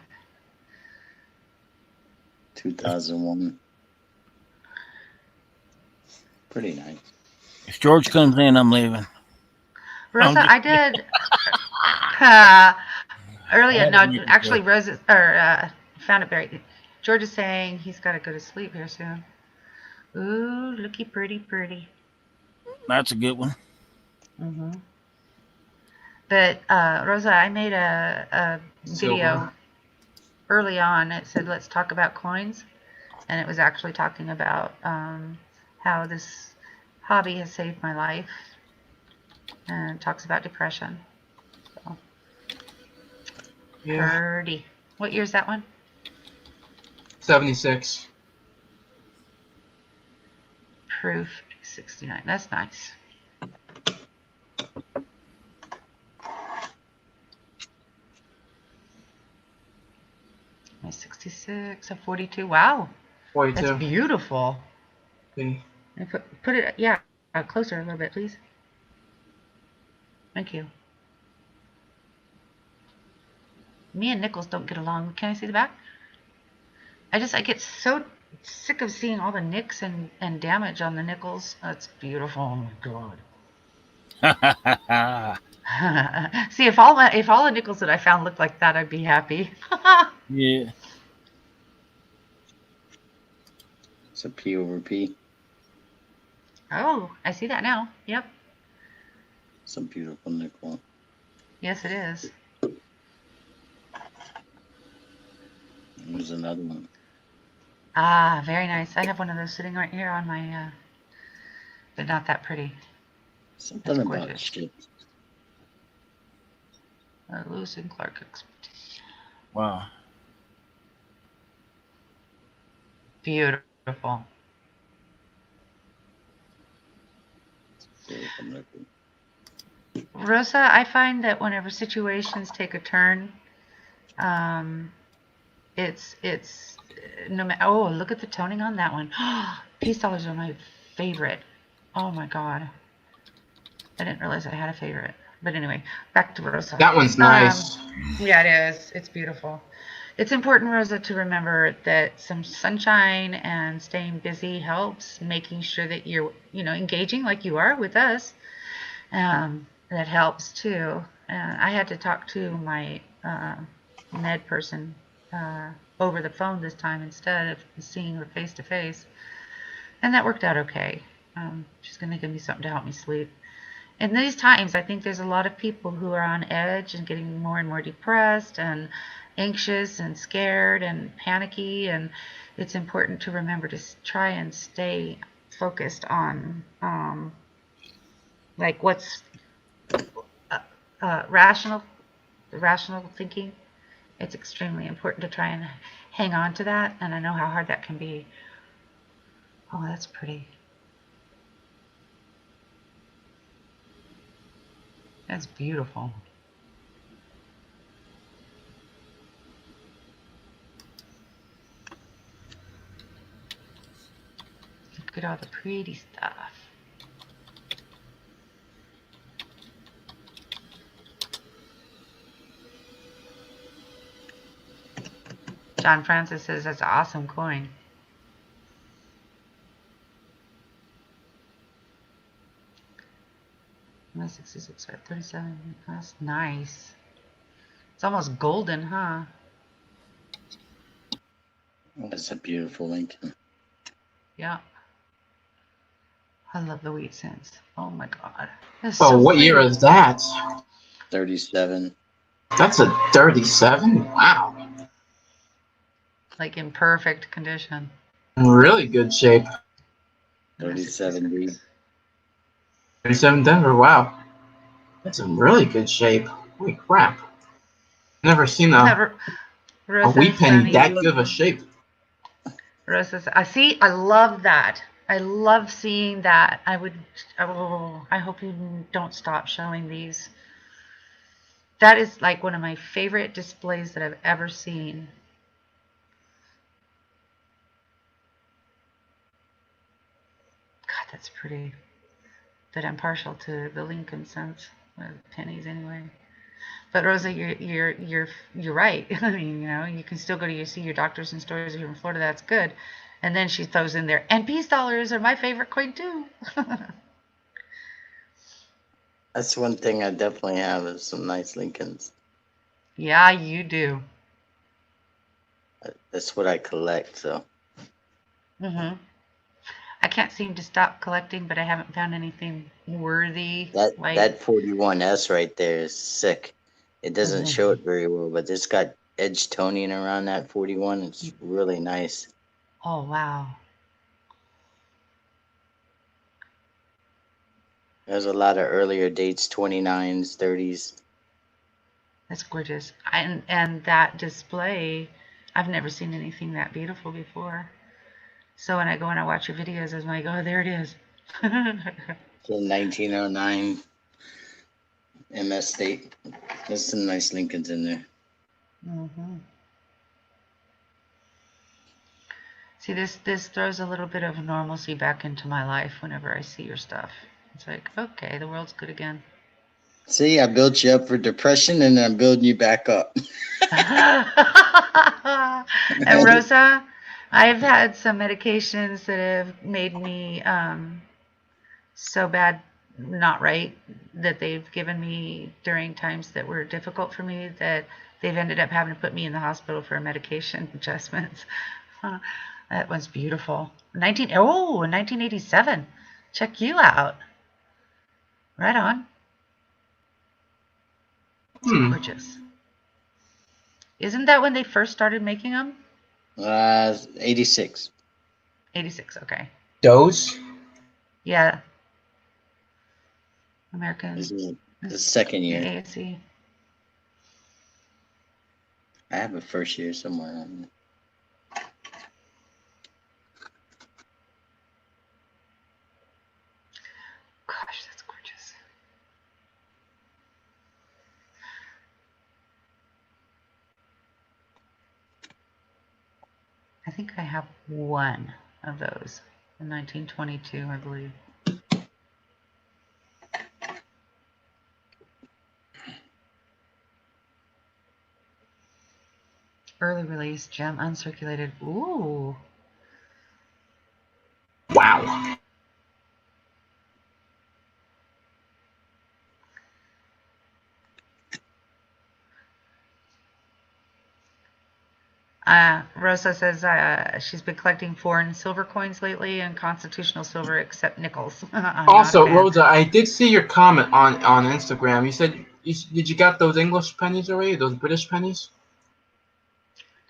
2001. Pretty nice. If George comes in, I'm leaving. Rosa, I did earlier. No, actually, Rosa found it very. George is saying he's got to go to sleep here soon. Ooh, looky pretty. That's a good one. Mm-hmm. But Rosa, I made a video early on. It said, "Let's talk about coins," and it was actually talking about how this hobby has saved my life, and it talks about depression. So. Yeah. Purdy. What year is that one? 76. proof 69. That's nice. My 66, a 42. Wow, 42. that's beautiful. Okay. And put it, yeah, closer a little bit, please. Thank you. Me and nickels don't get along. Can I see the back? I get so sick of seeing all the nicks and damage on the nickels. That's beautiful. Oh my god. See, if all the nickels that I found looked like that, I'd be happy. Yeah. It's a P over P. Oh, I see that now. Yep. It's a beautiful nickel. Yes, it is. There's another one. Ah, very nice. I have one of those sitting right here on my, but not that pretty. Something That's about gorgeous. ships. Lewis and Clark expedition. Wow. Beautiful. Beautiful nickel. Rosa, I find that whenever situations take a turn, it's no matter. Oh, look at the toning on that one. Peace dollars are my favorite. Oh my god, I didn't realize I had a favorite. But anyway, back to Rosa. That one's nice. Yeah, it is. It's beautiful. It's important, Rosa, to remember that some sunshine and staying busy helps. Making sure that you're, engaging like you are with us. That helps too. I had to talk to my med person over the phone this time instead of seeing her face to face, and that worked out okay. She's going to give me something to help me sleep. In these times, I think there's a lot of people who are on edge and getting more and more depressed and anxious and scared and panicky, and it's important to remember to try and stay focused on like what's rational thinking. It's extremely important to try and hang on to that, and I know how hard that can be. Oh, that's pretty. That's beautiful. Look at all the pretty stuff. John Francis says that's an awesome coin. My 66 at 37. That's nice. It's almost golden, huh? That's a beautiful Lincoln. Yeah. I love the wheat cents. Oh my god. That's so what pretty. Year is that? 37. That's a 37? Wow. Like in perfect condition. Really good shape. 37D. 37 Denver, wow. That's in really good shape. Holy crap. Never seen a wheat penny that good of a shape. I see, I love that. I love seeing that. I hope you don't stop showing these. That is like one of my favorite displays that I've ever seen. God, that's pretty. But I'm partial to the Lincoln cents, pennies anyway. But Rosa, you're right. I mean, you can still go to see your doctors and stores here in Florida. That's good. And then she throws in there, and peace dollars are my favorite coin too. That's one thing I definitely have is some nice Lincolns. Yeah, you do. That's what I collect, so. I can't seem to stop collecting, but I haven't found anything worthy. That 41S right there is sick. It doesn't show it very well, but it's got edge toning around that 41. It's really nice. Oh, wow. There's a lot of earlier dates, 29s, 30s. That's gorgeous. And that display, I've never seen anything that beautiful before. So when I go and I watch your videos, I'm like, oh, there it is. The 1909 MS State. There's some nice Lincolns in there. Mm-hmm. See, this throws a little bit of normalcy back into my life whenever I see your stuff. It's like, okay, the world's good again. See, I built you up for depression, and I'm building you back up. And Rosa, I've had some medications that have made me so bad, not right, that they've given me during times that were difficult for me that they've ended up having to put me in the hospital for medication adjustments. That was beautiful. 1987. Check you out. Right on. It's gorgeous. Isn't that when they first started making them? 86. 86, okay. Those? Yeah. American. This is the second year. ASC. I have a first year somewhere. Gosh, that's gorgeous. I think I have one of those in 1922, I believe. Early release, gem uncirculated. Ooh. Wow. Rosa says she's been collecting foreign silver coins lately and constitutional silver except nickels. Also, Rosa, I did see your comment on Instagram. You said, did you got those English pennies already? Those British pennies?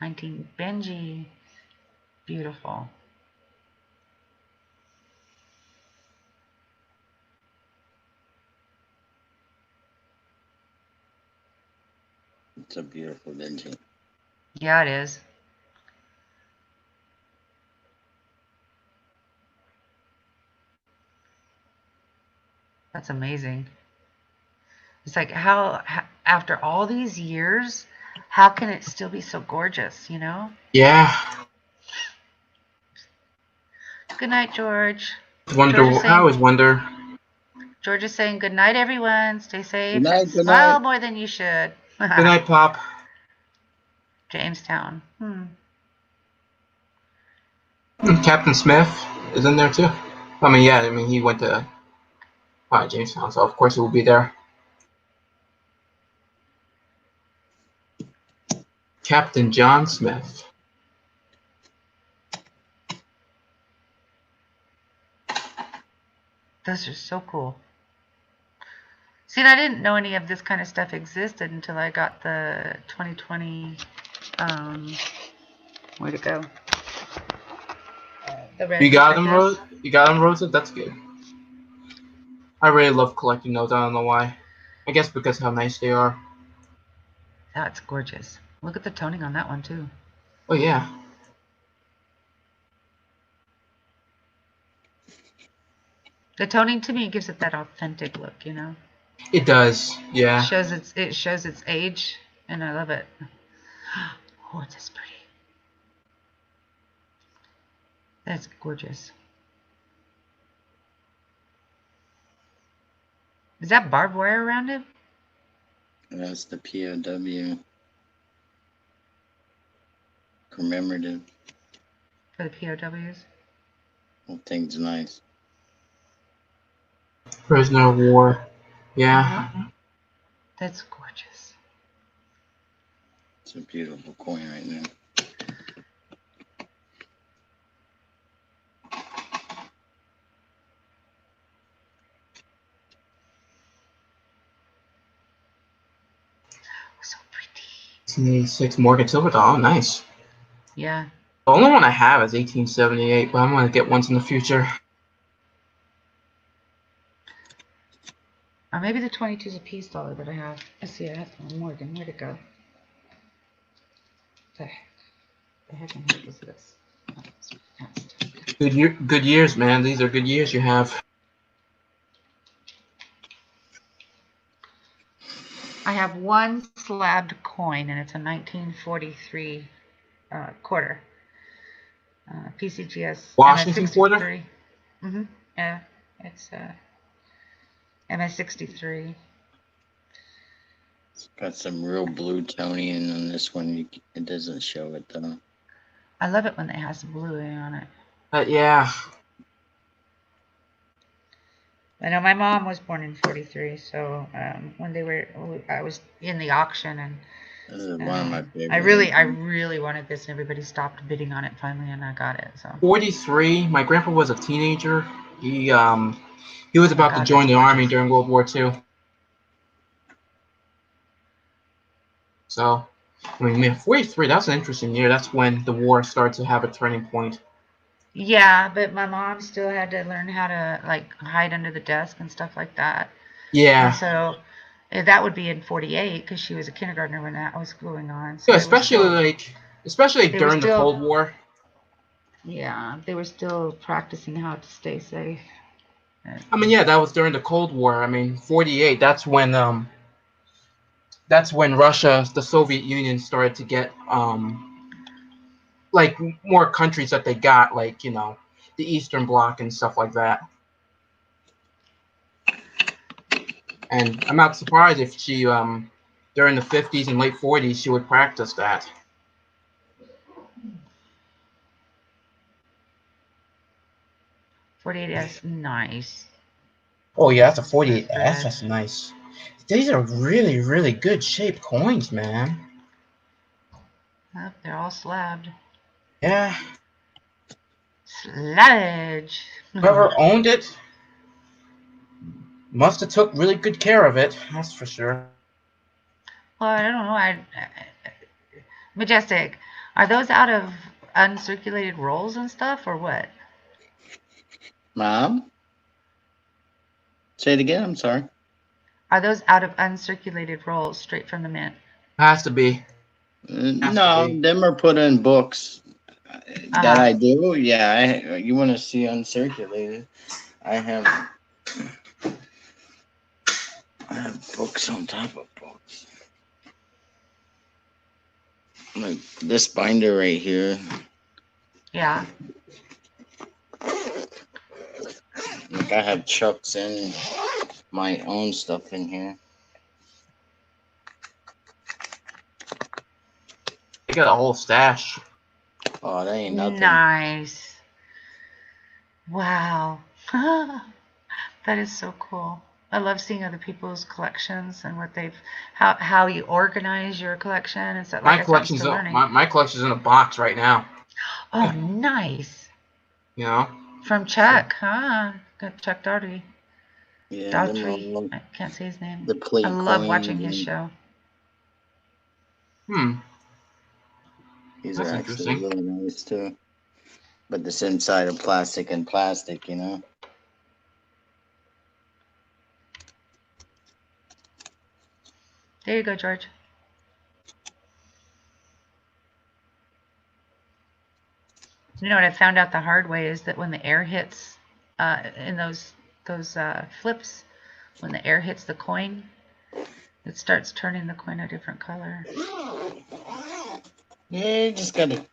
19 Benji. Beautiful. It's a beautiful Benji. Yeah, it is. That's amazing. It's like how after all these years, how can it still be so gorgeous, you know? Yeah. Good night, George. I always wonder. George is saying good night, everyone. Stay safe Good night, and good smile night. more than you should. Good night, Pop. Jamestown. Captain Smith is in there too. I mean, he went to Jamestown, so of course he will be there. Captain John Smith. Those are so cool. See, and I didn't know any of this kind of stuff existed until I got the 2020. Where'd it go? The red. You got them, Rose? You got them, Rosa? That's good. I really love collecting those. I don't know why. I guess because how nice they are. That's gorgeous. Look at the toning on that one too. Oh yeah. The toning to me gives it that authentic look, you know. It does. Yeah. It shows its age, and I love it. Oh, it's just pretty. That's gorgeous. Is that barbed wire around it? That's the POW commemorative. For the POWs? That thing's nice. Prisoner of War. Yeah. That's gorgeous. It's a beautiful coin right now. So pretty. 1886 Morgan Silverthal. Oh, nice. Yeah. The only one I have is 1878, but I'm going to get ones in the future. Or maybe the 22 is a peace dollar that I have. Let's see, I have one. Morgan. Where'd it go? The heck? The heck was this? Oh, that's Good years, man. These are good years you have. I have one slabbed coin, and it's a 1943 quarter. PCGS Washington quarter? MS63. Yeah, it's MS63. It's got some real blue toning on this one. It doesn't show it though. I love it when it has blue on it. Yeah. I know my mom was born in 43, so when I was in the auction, and This is one of my favorites. I really wanted this, and everybody stopped bidding on it finally, and I got it. So 43. My grandpa was a teenager. He was about to join the army during World War II. So, I mean, 43. That's an interesting year. That's when the war started to have a turning point. yeah, but my mom still had to learn how to like hide under the desk and stuff like that. Yeah. And so that would be in 48 because she was a kindergartner when that was going on. So Yeah, especially during the Cold War. Yeah, they were still practicing how to stay safe. I mean, yeah, that was during the Cold War. I mean, 48. That's when Russia, the Soviet Union, started to get like more countries that they got, like the Eastern Bloc and stuff like that. And I'm not surprised if she during the 50s and late 40s she would practice that. .48S, nice. Oh yeah, that's a 48S. That's nice. These are really, really good shaped coins, man. Yep, they're all slabbed. Yeah. Slabbage. Whoever owned it must have took really good care of it. That's for sure. Well, I don't know. Majestic, are those out of uncirculated rolls and stuff, or what? Mom? Say it again, I'm sorry. Are those out of uncirculated rolls straight from the mint? Has to be. No, them are put in books. That I do? Yeah, you want to see uncirculated. I have books on top of books. Like this binder right here. Yeah. Like I have Chuck's and my own stuff in here. You got a whole stash. Oh, that ain't nothing. Nice. Wow. That is so cool. I love seeing other people's collections and what how you organize your collection and stuff. My collection's in a box right now. Oh, nice. From Chuck, huh? Got Chuck Daughtry. Yeah, Daughtry. I can't say his name. The plate. I love watching his show. These are actually really nice too. But this inside of plastic and plastic, There you go, George. You know what I found out the hard way is that when the air hits in those flips, when the air hits the coin, it starts turning the coin a different color. Yeah, you just gotta.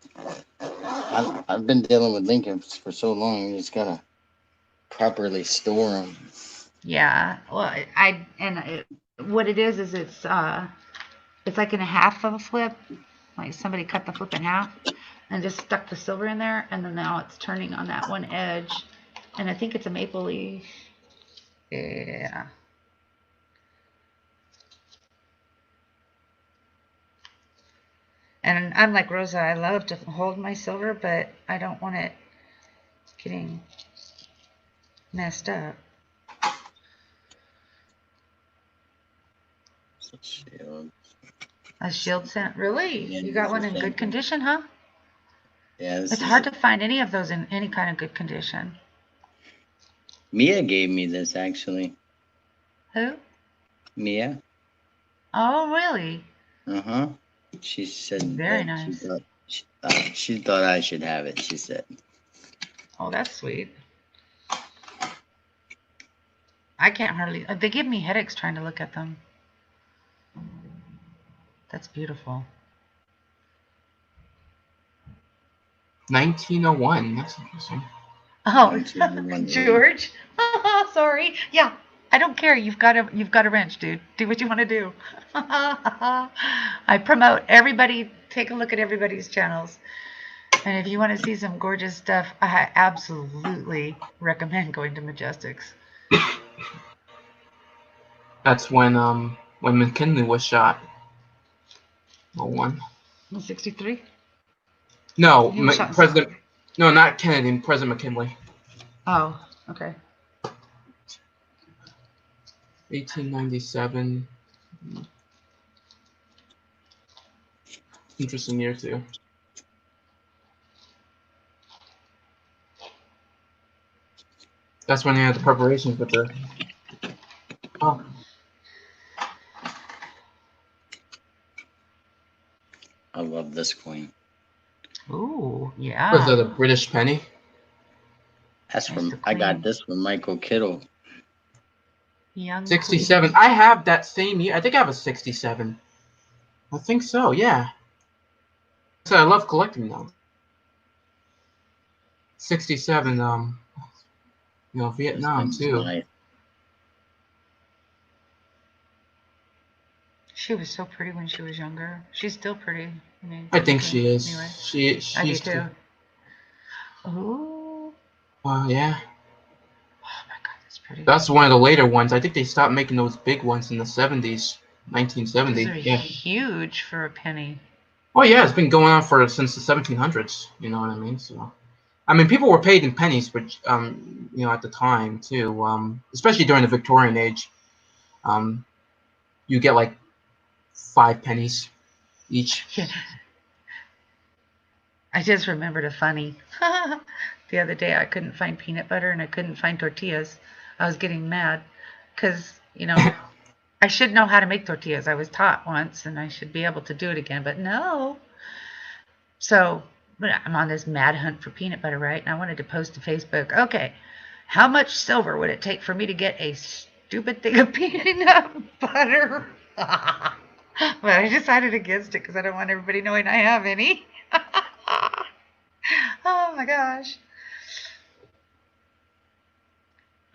I've been dealing with Lincolns for so long. You just gotta properly store them. Yeah, well, what it is it's like in a half of a flip, like somebody cut the flip in half and just stuck the silver in there, and then now it's turning on that one edge, and I think it's a maple leaf. Yeah. And I'm like Rosa, I love to hold my silver, but I don't want it getting messed up. A shield scent? Really? Yeah, you got one in good condition, huh? Yeah. It's hard to find any of those in any kind of good condition. Mia gave me this, actually. Who? Mia. Oh, really? Uh-huh. She said very nice. She thought I should have it, she said. Oh, that's sweet. I can't hardly. They give me headaches trying to look at them. That's beautiful. 1901. That's interesting. Oh, 1901. George. Sorry. Yeah, I don't care. You've got a wrench, dude. Do what you want to do. I promote everybody. Take a look at everybody's channels. And if you want to see some gorgeous stuff, I absolutely recommend going to Majestics. That's when McKinley was shot. 01. 63? No, He was shot in President. 63. No, not Kennedy. President McKinley. Oh, okay. 1897. Interesting year too. That's when they had the preparations with the. Oh, I love this coin. Ooh, was yeah. that a British penny? That's There's from the I got queen. this from Michael Kittle. Young 67. queen. I have that same year. I think I have a 67. I think so. Yeah. So I love collecting them. 67. This Vietnam thing's too. nice. She was so pretty when she was younger. She's still pretty. I mean, I good think looking she is. anyway. I do She's. too. Ooh. Yeah. Oh my God, that's pretty. That's one of the later ones. I think they stopped making those big ones in the 70s. Those 1970. are Yeah. huge for a penny. Oh yeah, it's been going on since the 1700s. You know what I mean? So, I mean, people were paid in pennies, but at the time too. Especially during the Victorian age, um, you get like 5 pennies each. Yeah. I just remembered a funny. The other day I couldn't find peanut butter and I couldn't find tortillas. I was getting mad because, I should know how to make tortillas. I was taught once and I should be able to do it again, but no. So I'm on this mad hunt for peanut butter, right? And I wanted to post to Facebook, okay, how much silver would it take for me to get a stupid thing of peanut butter? But I decided against it because I don't want everybody knowing I have any. Oh my gosh.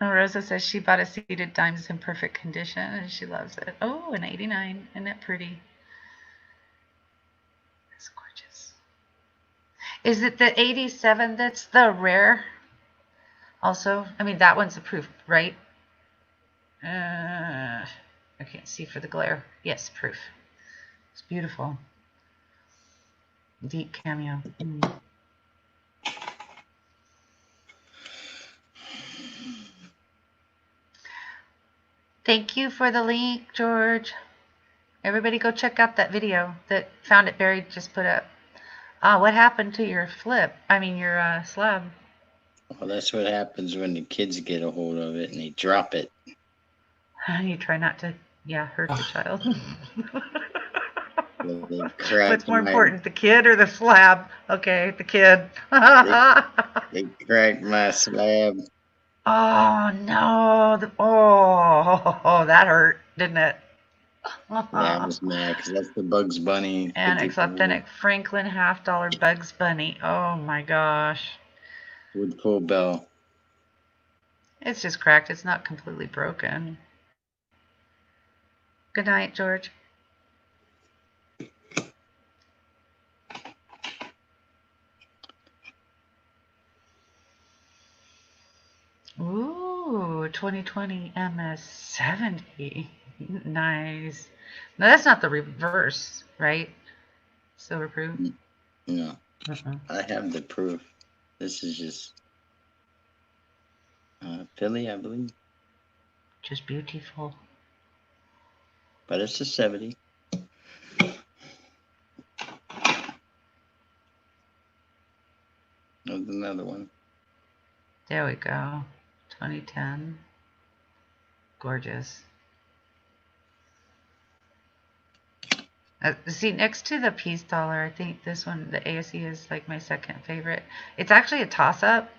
Oh, Rosa says she bought a seeded dimes in perfect condition and she loves it. Oh, an 89. Isn't that pretty? That's gorgeous. Is it the 87 that's the rare? Also, I mean, that one's the proof, right? I can't see for the glare. Yes, proof. It's beautiful. Deep cameo. Thank you for the link, George. Everybody go check out that video that Found It Buried just put up. What happened to your your slab? Well, that's what happens when the kids get a hold of it and they drop it. You try not to, hurt the child. They crack What's more important, the kid or the slab? Okay, the kid. They cracked my slab. Oh no! Oh, that hurt, didn't it? Yeah, I was mad because that's the Bugs Bunny. Annex Authentic Franklin $50 Bugs Bunny. Oh my gosh. Wood pull bell. It's just cracked. It's not completely broken. Good night, George. Ooh, 2020 MS70. Nice. No, that's not the reverse, right? Silver proof? No. I have the proof. This is just Philly, I believe. Just beautiful. But it's a 70. There's another one. There we go. 2010. Gorgeous. See, next to the peace dollar, I think this one, the ASE, is like my second favorite. It's actually a toss-up.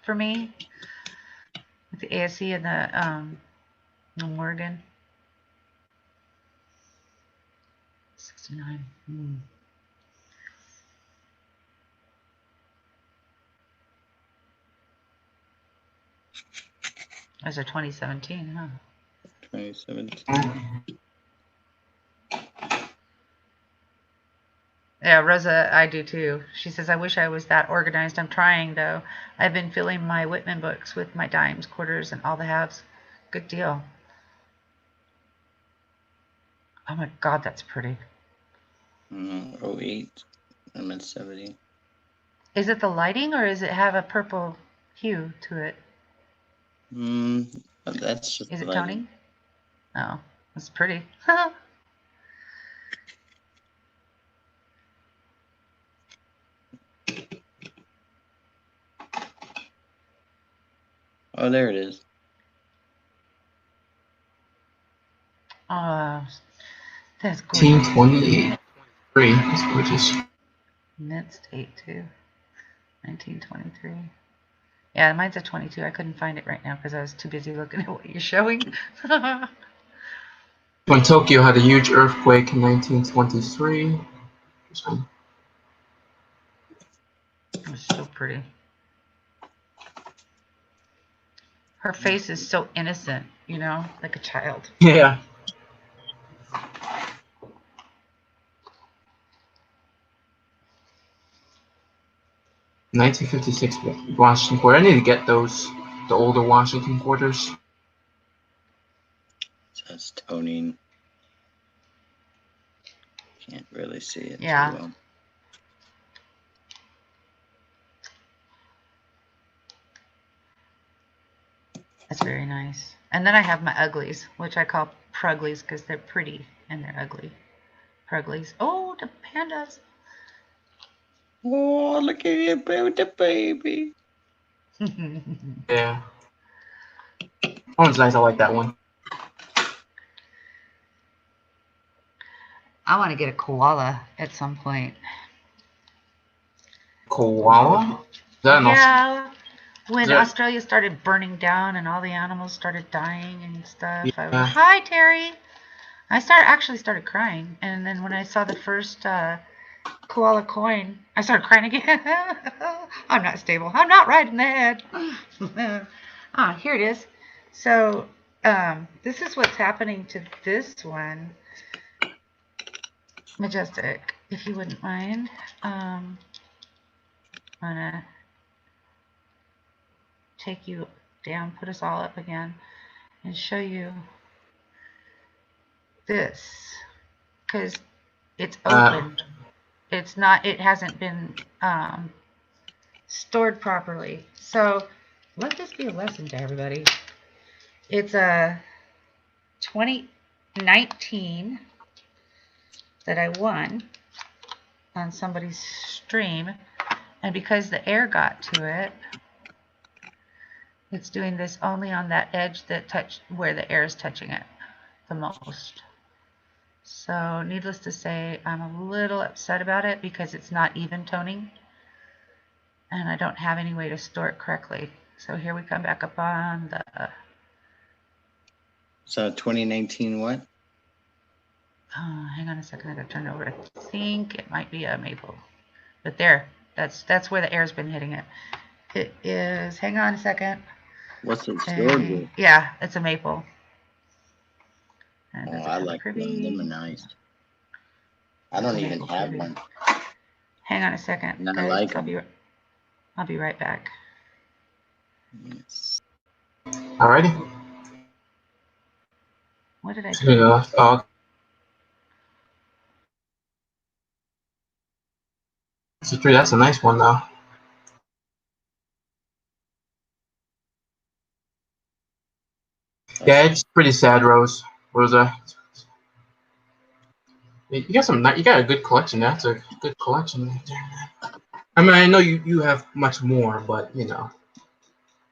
for me with the ASC and the Morgan. 69. Those are 2017, huh? 2017. Yeah, Rosa, I do too. She says, I wish I was that organized. I'm trying, though. I've been filling my Whitman books with my dimes, quarters, and all the halves. Good deal. Oh my God, that's pretty. 08. I'm at 70. Is it the lighting, or does it have a purple hue to it? That's just Is it lighting. toning? Oh, that's pretty. Oh, there it is. That's gorgeous. 1928. That's gorgeous. Mint date too. 1923. Yeah, mine's a 22. I couldn't find it right now because I was too busy looking at what you're showing. When Tokyo had a huge earthquake in 1923. It was so pretty. Her face is so innocent, you know, like a child. Yeah. $1956 Washington Quarter. I need to get those, the older Washington Quarters. That's toning. Can't really see it Yeah. too well. That's very nice. And then I have my uglies, which I call pruglies because they're pretty and they're ugly. Pruglies. Oh, the pandas. Oh, look at you, the baby. Yeah. That one's nice. I like that one. I want to get a koala at some point. Koala? Yeah. When that- Australia started burning down and all the animals started dying and stuff, I Yeah. was, hi Terry. I actually started crying, and then when I saw the first koala coin, I started crying again. I'm not stable. I'm not right in the head. Here it is. So this is what's happening to this one, Majestic, if you wouldn't mind. I'm gonna take you down, put us all up again, and show you this, because it's open. It's not, it hasn't been stored properly. So let this be a lesson to everybody. It's a 2019 that I won on somebody's stream, and because the air got to it, it's doing this only on that edge that where the air is touching it the most. So needless to say, I'm a little upset about it because it's not even toning and I don't have any way to store it correctly. So here we come back up on the... So 2019 what? hang on a second, I gotta turn it over. I think it might be a maple. But there, that's where the air's been hitting it. It is, hang on a second. What's it stored with? Yeah, it's a maple. Oh, I like them. Them are nice. I don't even have one. Hang on a second. And I like them. I'll be right back. Yes. Alrighty. What did I do? That's a nice one, though. Yeah, it's pretty sad, Rosa. You got a good collection. That's a good collection. I mean, I know you have much more, but you know.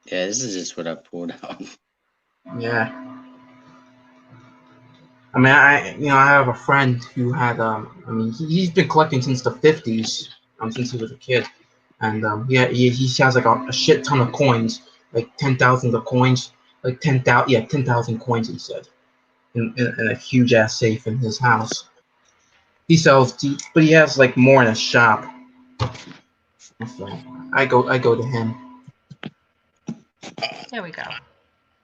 Yeah, this is just what I pulled out. Yeah. I mean, I have a friend who had I mean, he's been collecting since the 50s, since he was a kid. and yeah, he has like a shit ton of coins, like 10,000 of coins, like 10,000, yeah, 10,000 coins. He said in a huge ass safe in his house. He sells, but he has like more in a shop. So I go to him. There we go.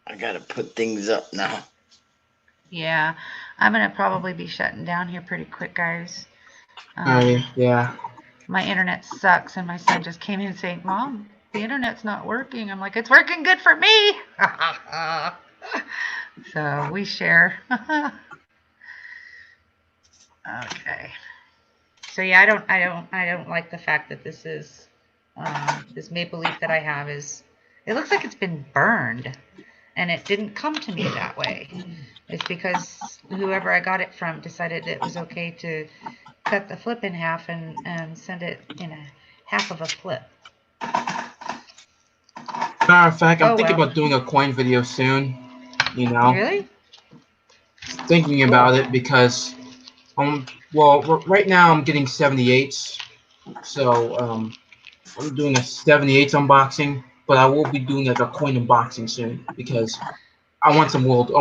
I gotta put things up now. Yeah, I'm gonna probably be shutting down here pretty quick, guys. Yeah. My internet sucks, and my son just came in saying, "Mom, the internet's not working." I'm like, "It's working good for me." So we share. Okay. So yeah, I don't like the fact that this is this maple leaf that I have is. It looks like it's been burned, and it didn't come to me that way. It's because whoever I got it from decided it was okay to cut the flip in half and send it in a half of a flip. Matter of fact, I'm Oh thinking well. about doing a coin video soon. You know, Really? thinking about it because right now I'm getting 78s, so I'm doing a 78s unboxing, but I will be doing like a coin unboxing soon because I want some world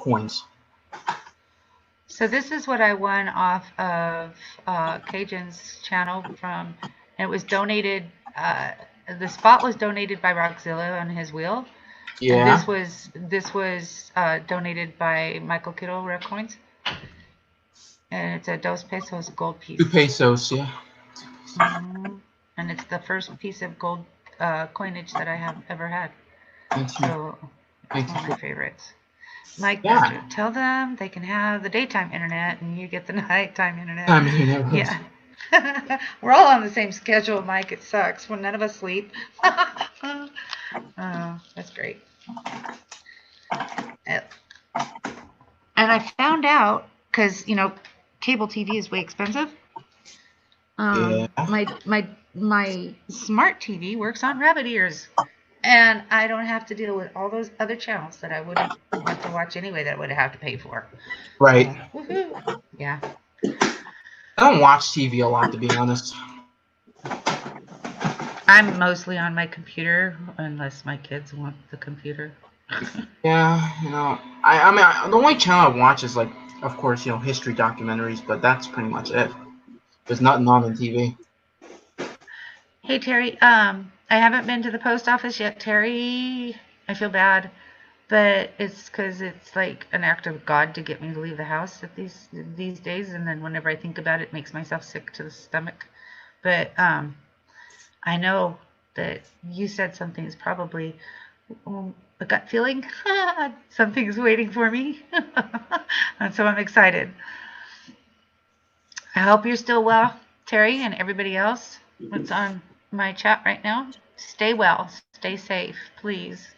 coins. So this is what I won off of Cajun's channel from. It was donated. The spot was donated by Rockzilla on his wheel, and Yeah, this was donated by Michael Kittle Rare Coins, and it's a 2 pesos gold piece. 2 pesos. Yeah. And it's the first piece of gold coinage that I have ever had. Thank you. So it's one of my favorites. Mike, Yeah. tell them they can have the daytime internet and you get the nighttime internet. Yeah. We're all on the same schedule, Mike. It sucks when none of us sleep. Oh, that's great. And I found out, because, cable TV is way expensive. Yeah. My smart TV works on rabbit ears. And I don't have to deal with all those other channels that I wouldn't want to watch anyway that I would have to pay for. Right. So, woohoo. Yeah. I don't watch TV a lot, to be honest. I'm mostly on my computer unless my kids want the computer. Yeah, I mean, the only channel I watch is like, of course, history documentaries, but that's pretty much it. There's nothing on TV. Hey Terry, I haven't been to the post office yet, Terry. I feel bad, but it's because it's like an act of God to get me to leave the house at these days, and then whenever I think about it, it makes myself sick to the stomach. But I know that you said something's probably a gut feeling. Something's waiting for me, and so I'm excited. I hope you're still well, Terry, and everybody else that's on my chat right now. Stay well, stay safe, please.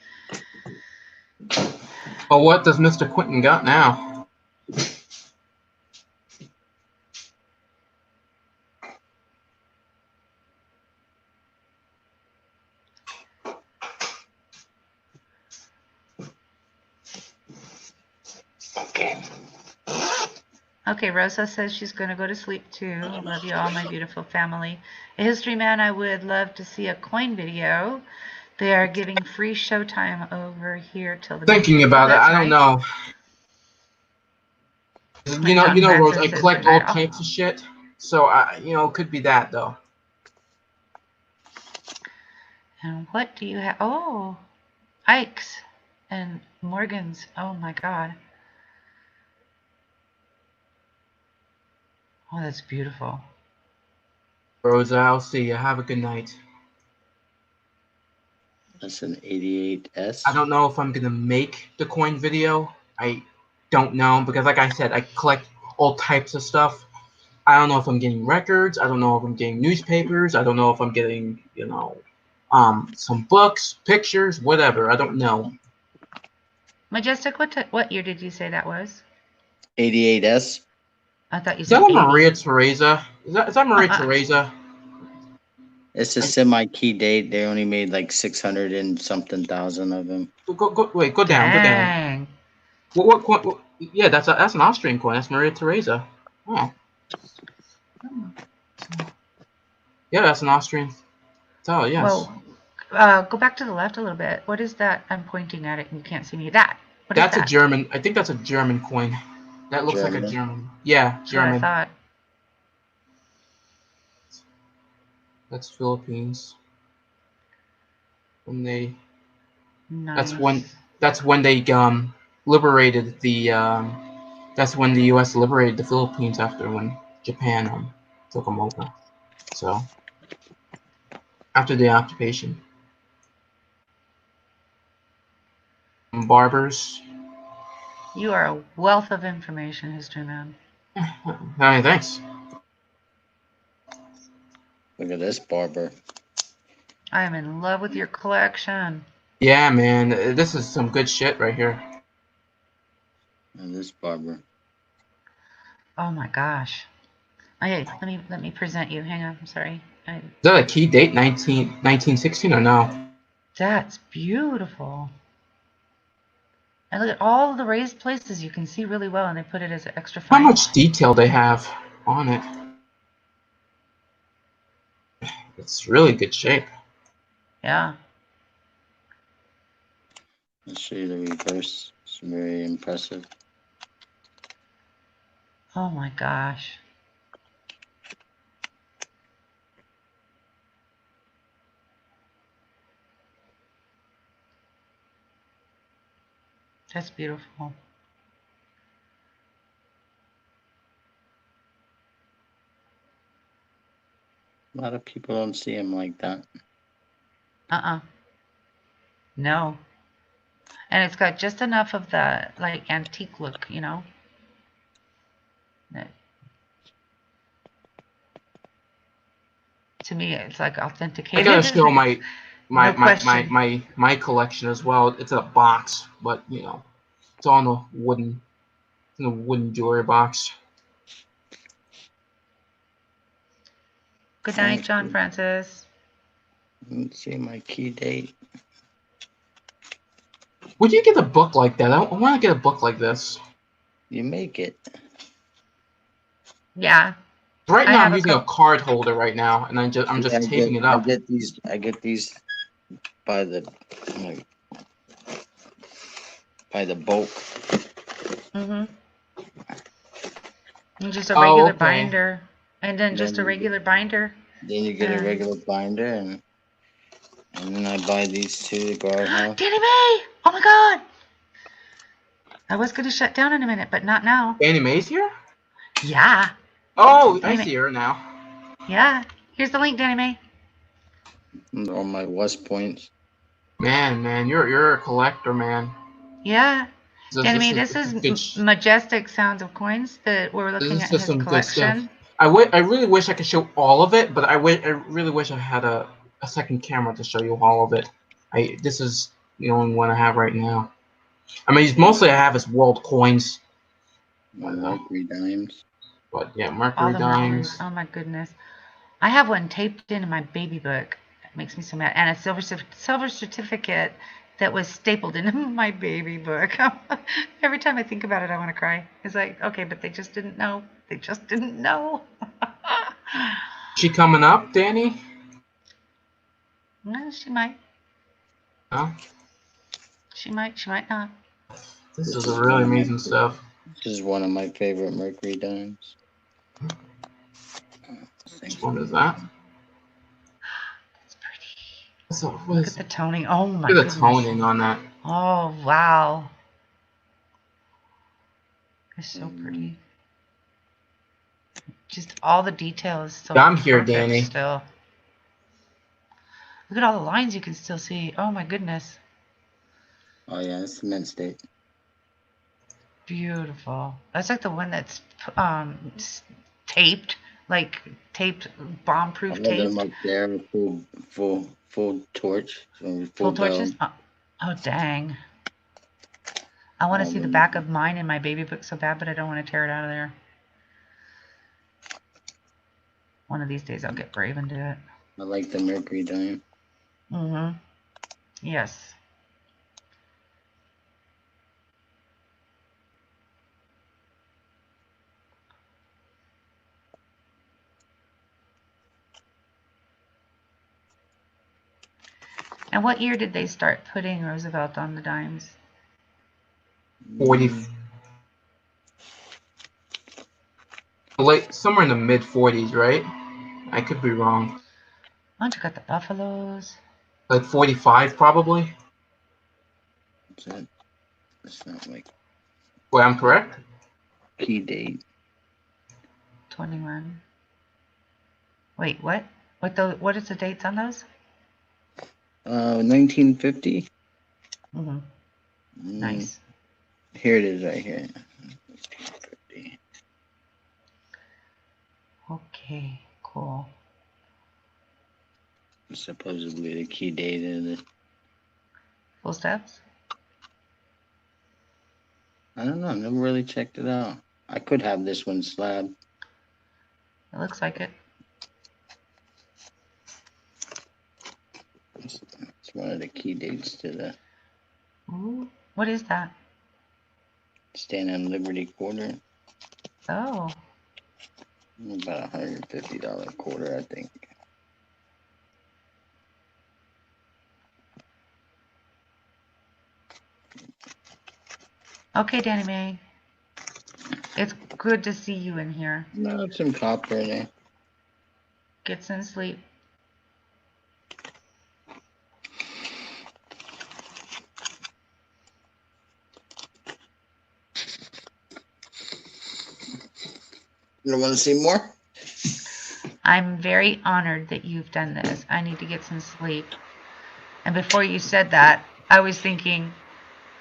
Well, what does Mr. Quentin got now? Okay, Rosa says she's going to go to sleep too. Love you all, my beautiful family. A history man, I would love to see a coin video. They are giving free showtime over here till the Thinking about it, I don't know. Rose, I collect all types of shit, so it could be that though. And what do you have? Oh, Ike's and Morgan's. Oh my God. Oh, that's beautiful. Rosa, I'll see you. Have a good night. That's an 88S. I don't know if I'm gonna make the coin video. I don't know because, like I said, I collect all types of stuff. I don't know if I'm getting records. I don't know if I'm getting newspapers. I don't know if I'm getting, some books, pictures, whatever. I don't know. Majestic, what year did you say that was? 88S. I thought you Is said that 80. Maria Theresa? Is that Maria Theresa? It's a semi-key date. They only made like 600 and something thousand of them. Go down. What? Yeah, that's an Austrian coin. That's Maria Theresa. Oh. Yeah, that's an Austrian. So yes. Well, go back to the left a little bit. What is that? I'm pointing at it and you can't see me. That. What is That's a that? German. I think that's a German coin. That looks like a German? German. Yeah, That's what I German. thought. That's Philippines. When they Nice. that's when they liberated the that's when the U.S. liberated the Philippines after when Japan took them over. So after the occupation, barbers. You are a wealth of information, history man. Hey, thanks. Look at this barber. I am in love with your collection. Yeah, man, this is some good shit right here. And this barber. Oh my gosh. Okay, let me present you. Hang on, I'm sorry. Is that a key date, 1916 or no? That's beautiful. And look at all the raised places you can see really well, and they put it as an extra How fine. much detail they have on it. It's really good shape. Yeah. Let's show you the reverse. It's very impressive. Oh my gosh. That's beautiful. A lot of people don't see him like that. No. And it's got just enough of the like antique look, you know. To me, it's like I authenticated. gotta show No question. my collection as well. It's a box, but you know, it's on a wooden jewelry box. Good night, John Francis. Let's see my key date. Would you get a book like that? I want to get a book like this. You make it. Yeah. Right I now, have I'm a using a couple. card holder right now, and I'm just taping it up. I get these by the bulk. Mm-hmm. And just a Oh, regular okay. binder. And then just a regular binder. Then you get a regular binder, and then I buy these two to go out house. Danny May! Oh my god! I was going to shut down in a minute, but not now. Danny May's here? Yeah. Oh, Danny I May. see her now. Yeah. Here's the link, Danny May. All my West Points. Man, you're a collector, man. Yeah. Danny May, This this is is Majestic Sounds of Coins that we're looking at just his some good stuff. collection. I really wish I could show all of it, but I really wish I had a second camera to show you all of it. This is the only one I have right now. I mean, mostly I have is world coins. Mercury dimes. But yeah, All Mercury the dimes. Mercuries. Oh my goodness. I have one taped in my baby book. It makes me so mad. And a silver certificate that was stapled into my baby book. Every time I think about it, I want to cry. It's like, okay, but they just didn't know. They just didn't know. She coming up, Danny? No, she might. No? She might not. This is really amazing stuff. This is one of my favorite Mercury dimes. Which one is that? It's pretty. So, Look at the toning. Oh my look at goodness. the toning on that. Oh, wow. It's so pretty. Just all the detail is so I'm here, perfect Danny. still. Look at all the lines you can still see. Oh my goodness. Oh yeah, it's mint state. Beautiful. That's like the one that's taped, like taped, bomb-proof I have them taped. up there, full torch, Full torches. Oh dang. I want to see the back of mine in my baby book so bad, but I don't want to tear it out of there. One of these days I'll get brave and do it. I like the Mercury dime. Mm-hmm. Yes. And what year did they start putting Roosevelt on the dimes? 40, late, somewhere in the mid 40s, right? I could be wrong. Oh, you got the buffaloes. Like 45, probably. What's that? That's not like Wait, I'm correct? key date. 21. Wait, what? What is the dates on those? 1950. Mm-hmm. Nice. Here it is, right here. 1950. Okay, cool. Supposedly the key date of it. Full steps? I don't know. I never really checked it out. I could have this one slabbed. It looks like it. It's one of the key dates to the Ooh, what is that? Stand on Liberty quarter. Oh, About $150 quarter, I think. okay, Danny Mae. It's good to see you in here. No, it's some copper in there. Get some sleep. You don't want to see more? I'm very honored that you've done this. I need to get some sleep. And before you said that, I was thinking,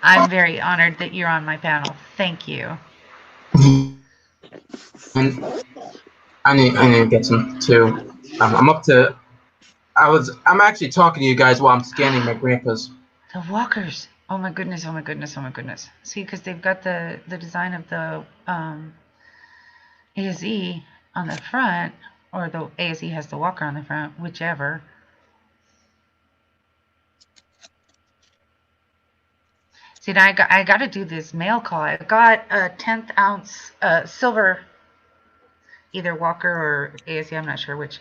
I'm very honored that you're on my panel. Thank you. And I need to get some too. I'm up to. I'm actually talking to you guys while I'm scanning my grandpa's. The walkers. Oh my goodness, oh my goodness, oh my goodness. See, because they've got the design of the ASE on the front, or the ASE has the walker on the front, whichever. See, now I got to do this mail call. I got a 10th ounce silver, either walker or ASE, I'm not sure which.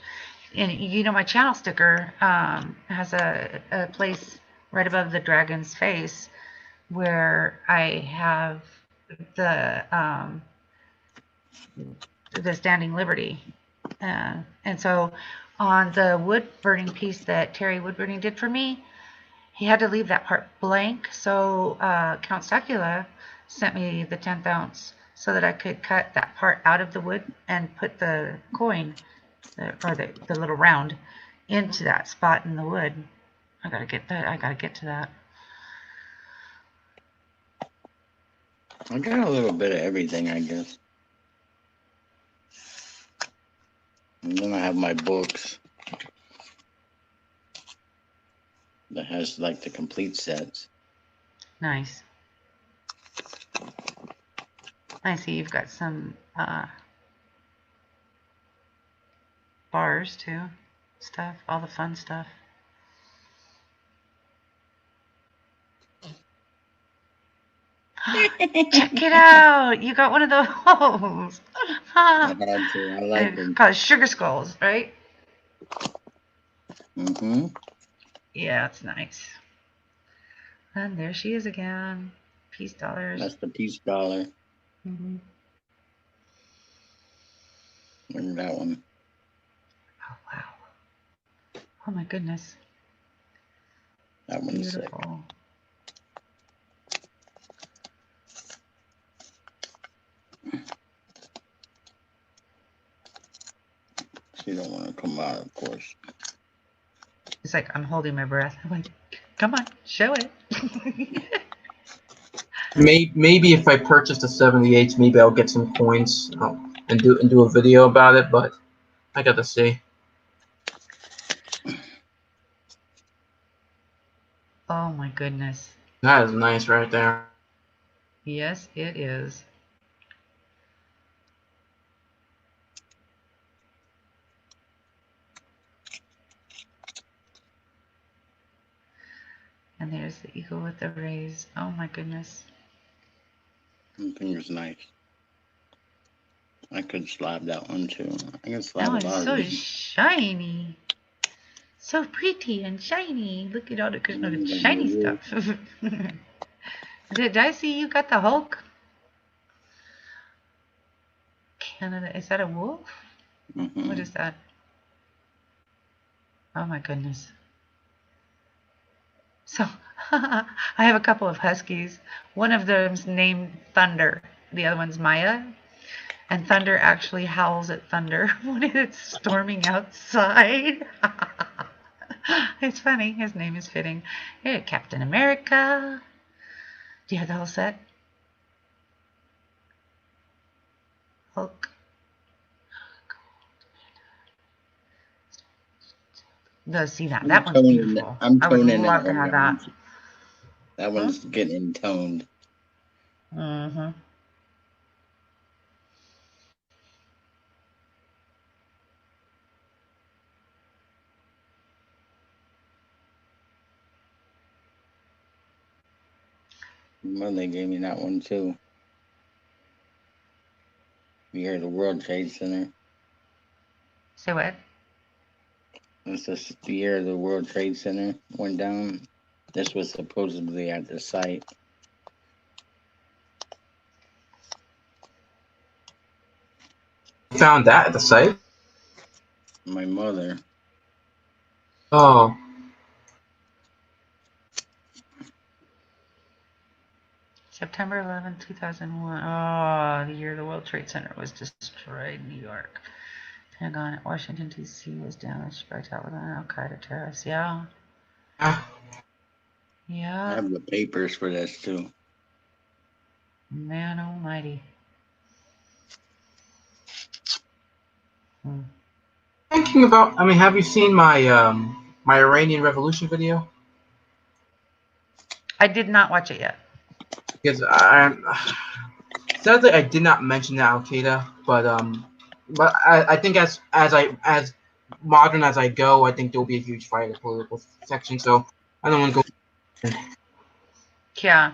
And you know, my channel sticker has a place right above the dragon's face where I have the Standing Liberty, and so on the wood burning piece that Terry Woodburning did for me, he had to leave that part blank. So Count Sacula sent me the 10th ounce so that I could cut that part out of the wood and put the coin, or the little round, into that spot in the wood. I gotta get that. I gotta get to that. I got a little bit of everything, I guess. And then I have my books that has like the complete sets. Nice. I see you've got some bars too, stuff, all the fun stuff. Check it out! You got one of those. I had to. I like them. Called sugar skulls, right? Mm-hmm. Yeah, it's nice. And there she is again. Peace dollars. That's the peace dollar. Mm-hmm. And that one. Oh wow! Oh my goodness! That one's sick. Beautiful. She don't want to come out, of course. It's like I'm holding my breath. I'm like, come on, show it. Maybe if I purchase the 78, maybe I'll get some coins and do a video about it. But I got to see. Oh my goodness! That is nice right there. Yes, it is. And there's the eagle with the rays. Oh my goodness. I think it's nice. I could slab that one too. I can slab That a one's lot so of these. shiny. So pretty and shiny. Look at all the Krishna shiny stuff. Did I see you got the Hulk? Canada, is that a wolf? Mm-hmm. What is that? Oh my goodness. So I have a couple of huskies. One of them's named Thunder. The other one's Maya. And Thunder actually howls at thunder when it's storming outside. It's funny. His name is fitting. Hey, Captain America. Do you have the whole set? Hulk. See that? That one's beautiful. I'm I would toning love that to have one that. down. That one's getting toned. Mm-hmm. Well, they gave me that one too. You hear the World Trade Center? Say what? It's just the year the World Trade Center went down. This was supposedly at the site. Found that at the site. My mother. Oh. September 11th, 2001. Oh, the year the World Trade Center was destroyed. New York. Pentagon at Washington, D.C. was damaged by Taliban Al Qaeda terrorists. Yeah. Yeah. I Yeah. have the papers for this too. Man almighty. Thinking about, I mean, have you seen my my Iranian Revolution video? I did not watch it yet. Because sadly I did not mention Al Qaeda, but I think as modern as I go, I think there will be a huge fight in the political section. So I don't want to go. Yeah.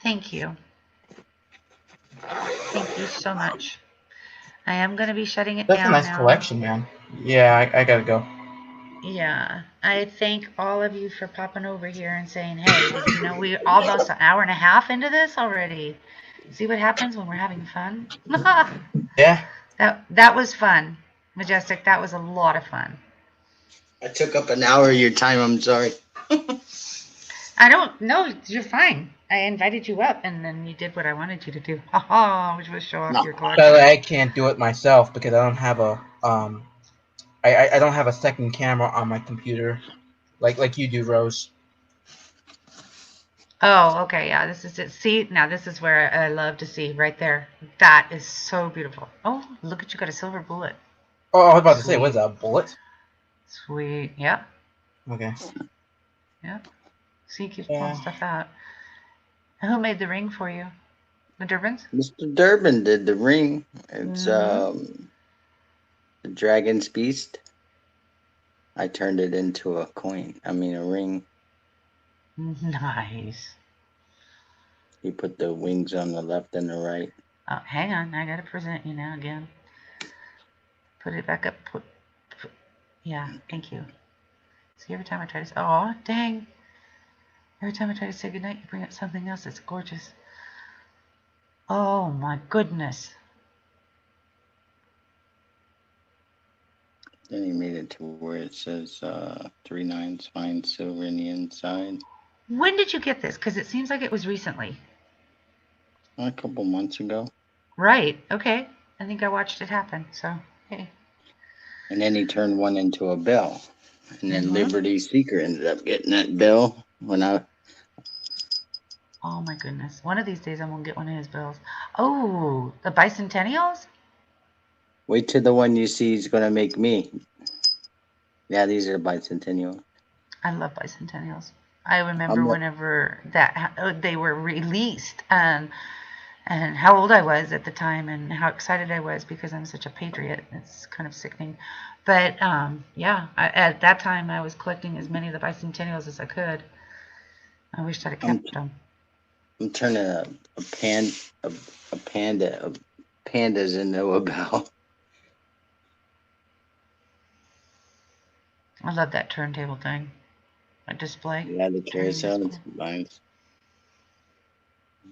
Thank you. Thank you so much. I am going to be shutting it That's a down nice now. collection, man. Yeah, I gotta go. Yeah. I thank all of you for popping over here and saying, hey, did you know we're almost an hour and a half into this already? See what happens when we're having fun? Yeah. That was fun. Majestic, that was a lot of fun. I took up an hour of your time. I'm sorry. I don't know. You're fine. I invited you up, and then you did what I wanted you to do. Which was show off No. your collection. But I can't do it myself because I don't have a I don't have a second camera on my computer, like you do, Rose. Oh, okay. Yeah, this is it. See, now this is where I love to see right there. That is so beautiful. Oh, look at you got a silver bullet. Oh, I was about to say, Sweet. what is that, a bullet? Sweet. Yep. Okay. Yep. See, you keep pulling stuff out. And who made the ring for you? The Durbans? Mr. Durbin did the ring. It's the Dragon's Beast. I turned it into a coin. I mean a ring. Nice. He put the wings on the left and the right. Oh, hang on. I gotta present you now again. Put it back up. Yeah, thank you. See, every time I try to... Oh, dang. Every time I try to say goodnight, you bring up something else that's gorgeous. Oh, my goodness. Then he made it to where it says 3 9s, fine silver in the inside. When did you get this? Because it seems like it was recently. A couple months ago. Right. Okay. I think I watched it happen. So, hey. And then he turned one into a bell. And then Liberty Seeker ended up getting that bell when I... Oh, my goodness. One of these days, I'm going to get one of his bells. Oh, the bicentennials? Wait till the one you see is going to make me. Yeah, these are bicentennial. I love bicentennials. I remember whenever they were released and how old I was at the time and how excited I was because I'm such a patriot. It's kind of sickening. But, yeah, at that time I was collecting as many of the bicentennials as I could. I wish I'd have I'm kept them. I'm turning a pan a panda a pandas into a bell. I love that turntable thing. A display. Yeah, the Turning carousel. display. Mine's.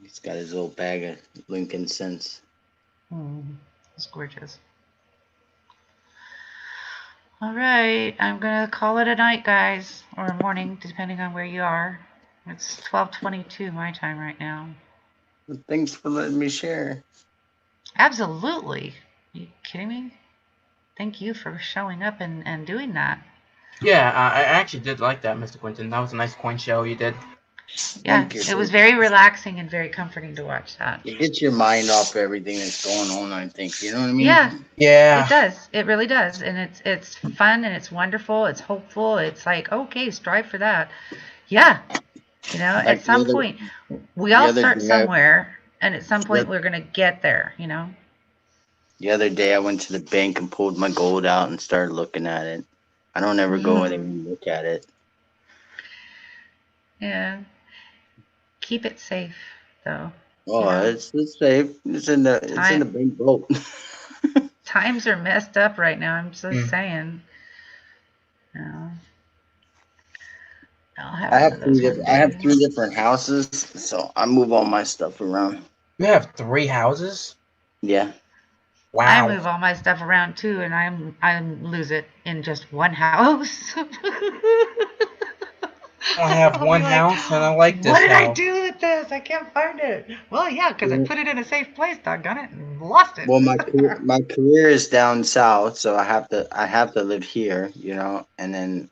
He's got his little bag of Lincoln cents. It's gorgeous. All right, I'm gonna call it a night, guys, or a morning, depending on where you are. It's 12:22 my time right now. Thanks for letting me share. Absolutely. Are you kidding me? Thank you for showing up and doing that. Yeah, I actually did like that, Mr. Quentin. That was a nice coin show you did. Yeah, Thank you. it was very relaxing and very comforting to watch that. It gets your mind off everything that's going on, I think. You know what I mean? Yeah, Yeah. it does. It really does. And it's fun and it's wonderful. It's hopeful. It's like, okay, strive for that. Yeah. You know, at Like some point, we the all other start day, somewhere, and at some point, the, we're going to get there, you know? the other day I went to the bank and pulled my gold out and started looking at it. I don't ever go in and look at it. Yeah. Keep it safe, though. Oh, You know? it's safe. It's in the bank vault. Times are messed up right now. I'm just Mm. saying. You know, I'll have I one have of those one I have day. 3 different houses, so I move all my stuff around. You have 3 houses? Yeah. I Wow. move all my stuff around too, and I lose it in just one house. I have I'll be one like, house, and I like what this did I house. do with this? I can't find it. Well, yeah, because I Well, put it in a safe place, doggone it, and lost it. my career is down south, so I have to live here, you know. And then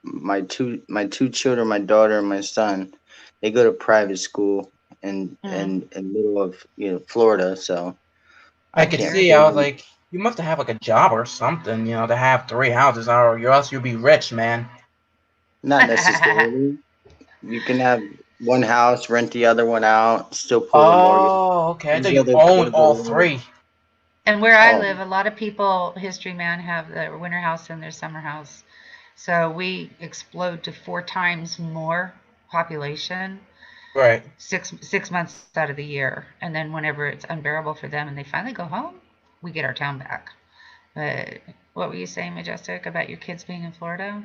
my two children, my daughter and my son, they go to private school in middle of Florida, so I I could can't Sure. see. put I was them. like, you must have like a job or something, to have 3 houses, or else you'll be rich, man. Not necessarily. You can have one house, rent the other one out, still pull the mortgage. Oh, okay. I thought you There's own there's a all lot of 3. And where I oh live, a lot of people, History Man, have their winter house and their summer house. So we explode to 4 times more population Right. 6 months out of the year. And then whenever it's unbearable for them and they finally go home, we get our town back. But what were you saying, Majestic, about your kids being in Florida?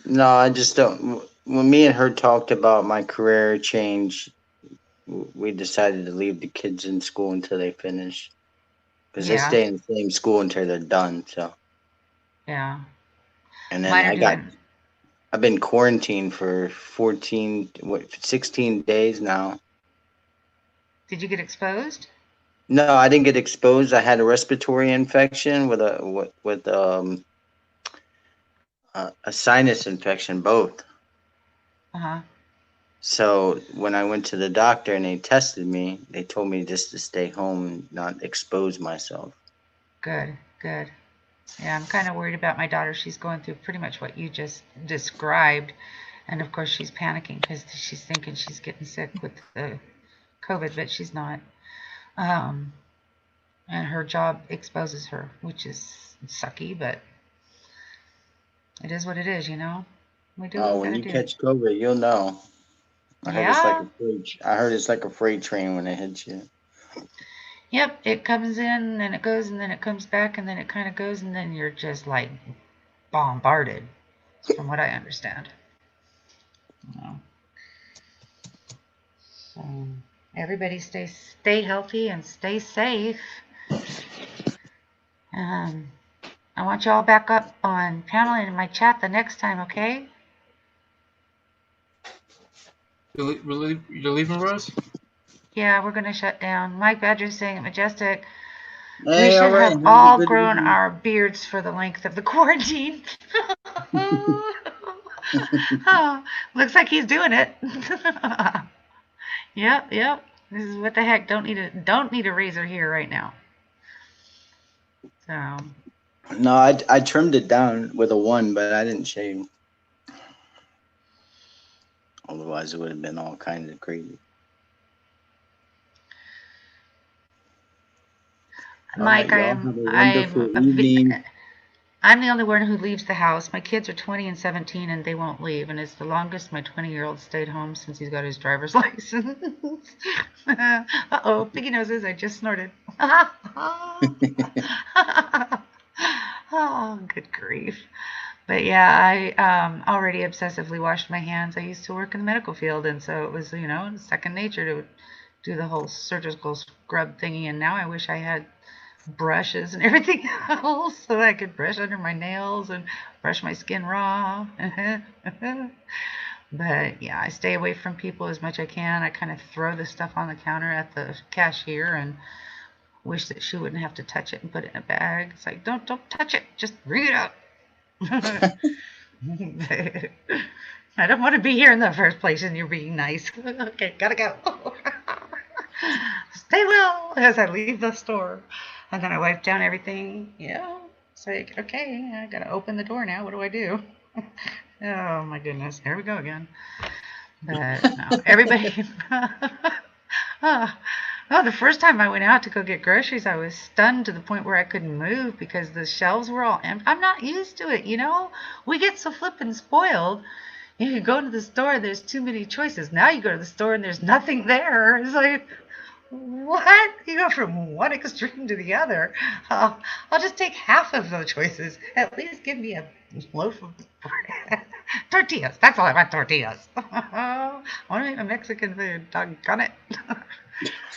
No, I just don't. When me and her talked about my career change, we decided to leave the kids in school until they finish, because they Yeah, stay in the same school until they're done. So, yeah. and then Mine are doing. I've been quarantined for 16 days now. Did you get exposed? No, I didn't get exposed. I had a respiratory infection with a sinus infection, both. Uh-huh. So when I went to the doctor and they tested me, they told me just to stay home and not expose myself. Good, good. Yeah, I'm kind of worried about my daughter. She's going through pretty much what you just described. And of course, she's panicking because she's thinking she's getting sick with the COVID, but she's not. Um, and her job exposes her, which is sucky, but it is what it is, you know? We do what Oh, we when gotta you do. catch COVID, you'll know. Yeah. I heard it's like a freight train when it hits you. Yep, it comes in, and then it goes, and then it comes back, and then it kind of goes, and then you're just like bombarded, from what I understand. You So everybody stay healthy and stay safe. Um, I want you all back up on panel and in my chat the next time, okay? You're leaving, Rose? Yeah, we're gonna shut down. Mike Badger's saying at Majestic, we Hey, all should right. have Have a all good grown evening. our beards for the length of the quarantine. Oh, looks like he's doing it. Yep, yep. This is what the heck. Don't need a razor here right now. So No, I trimmed it down with a 1, but I didn't shave. Otherwise, it would have been all kinds of crazy. All right, Mike, y'all have a wonderful evening. I'm the only one who leaves the house. My kids are 20 and 17, and they won't leave. And it's the longest my 20-year-old stayed home since he's got his driver's license. Uh-oh, piggy noses. I just snorted. Oh, good grief. But yeah, I already obsessively washed my hands. I used to work in the medical field, and so it was, second nature to do the whole surgical scrub thingy. And now I wish I had brushes and everything else so I could brush under my nails and brush my skin raw. But yeah, I stay away from people as much as I can. I kind of throw the stuff on the counter at the cashier and wish that she wouldn't have to touch it and put it in a bag. It's like, don't touch it. Just bring it up. I don't want to be here in the first place, and you're being nice. Okay, gotta go. Stay well as I leave the store. And then I wipe down everything. It's like, okay, I gotta open the door now. What do I do? Oh my goodness, here we go again. But no, everybody. The first time I went out to go get groceries, I was stunned to the point where I couldn't move because the shelves were all empty. I'm not used to it, We get so flippin' spoiled. You go to the store, there's too many choices. Now you go to the store and there's nothing there. It's like, what? You go from one extreme to the other. I'll just take half of the choices. At least give me a loaf of tortillas. That's all I want, tortillas. I want to eat a Mexican food. Doggone it.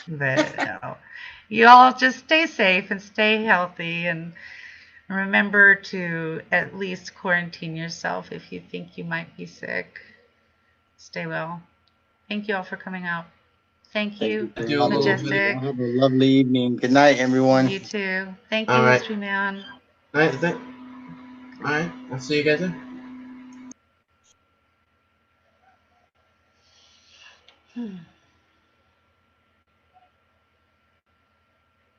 But no. You all just stay safe and stay healthy, and remember to at least quarantine yourself if you think you might be sick. Stay well. Thank you all for coming out. Thank you, Majestic. Have a lovely evening. Good night, everyone. You too. Thank you, All right. Mystery Man. All right. I'll see you guys then.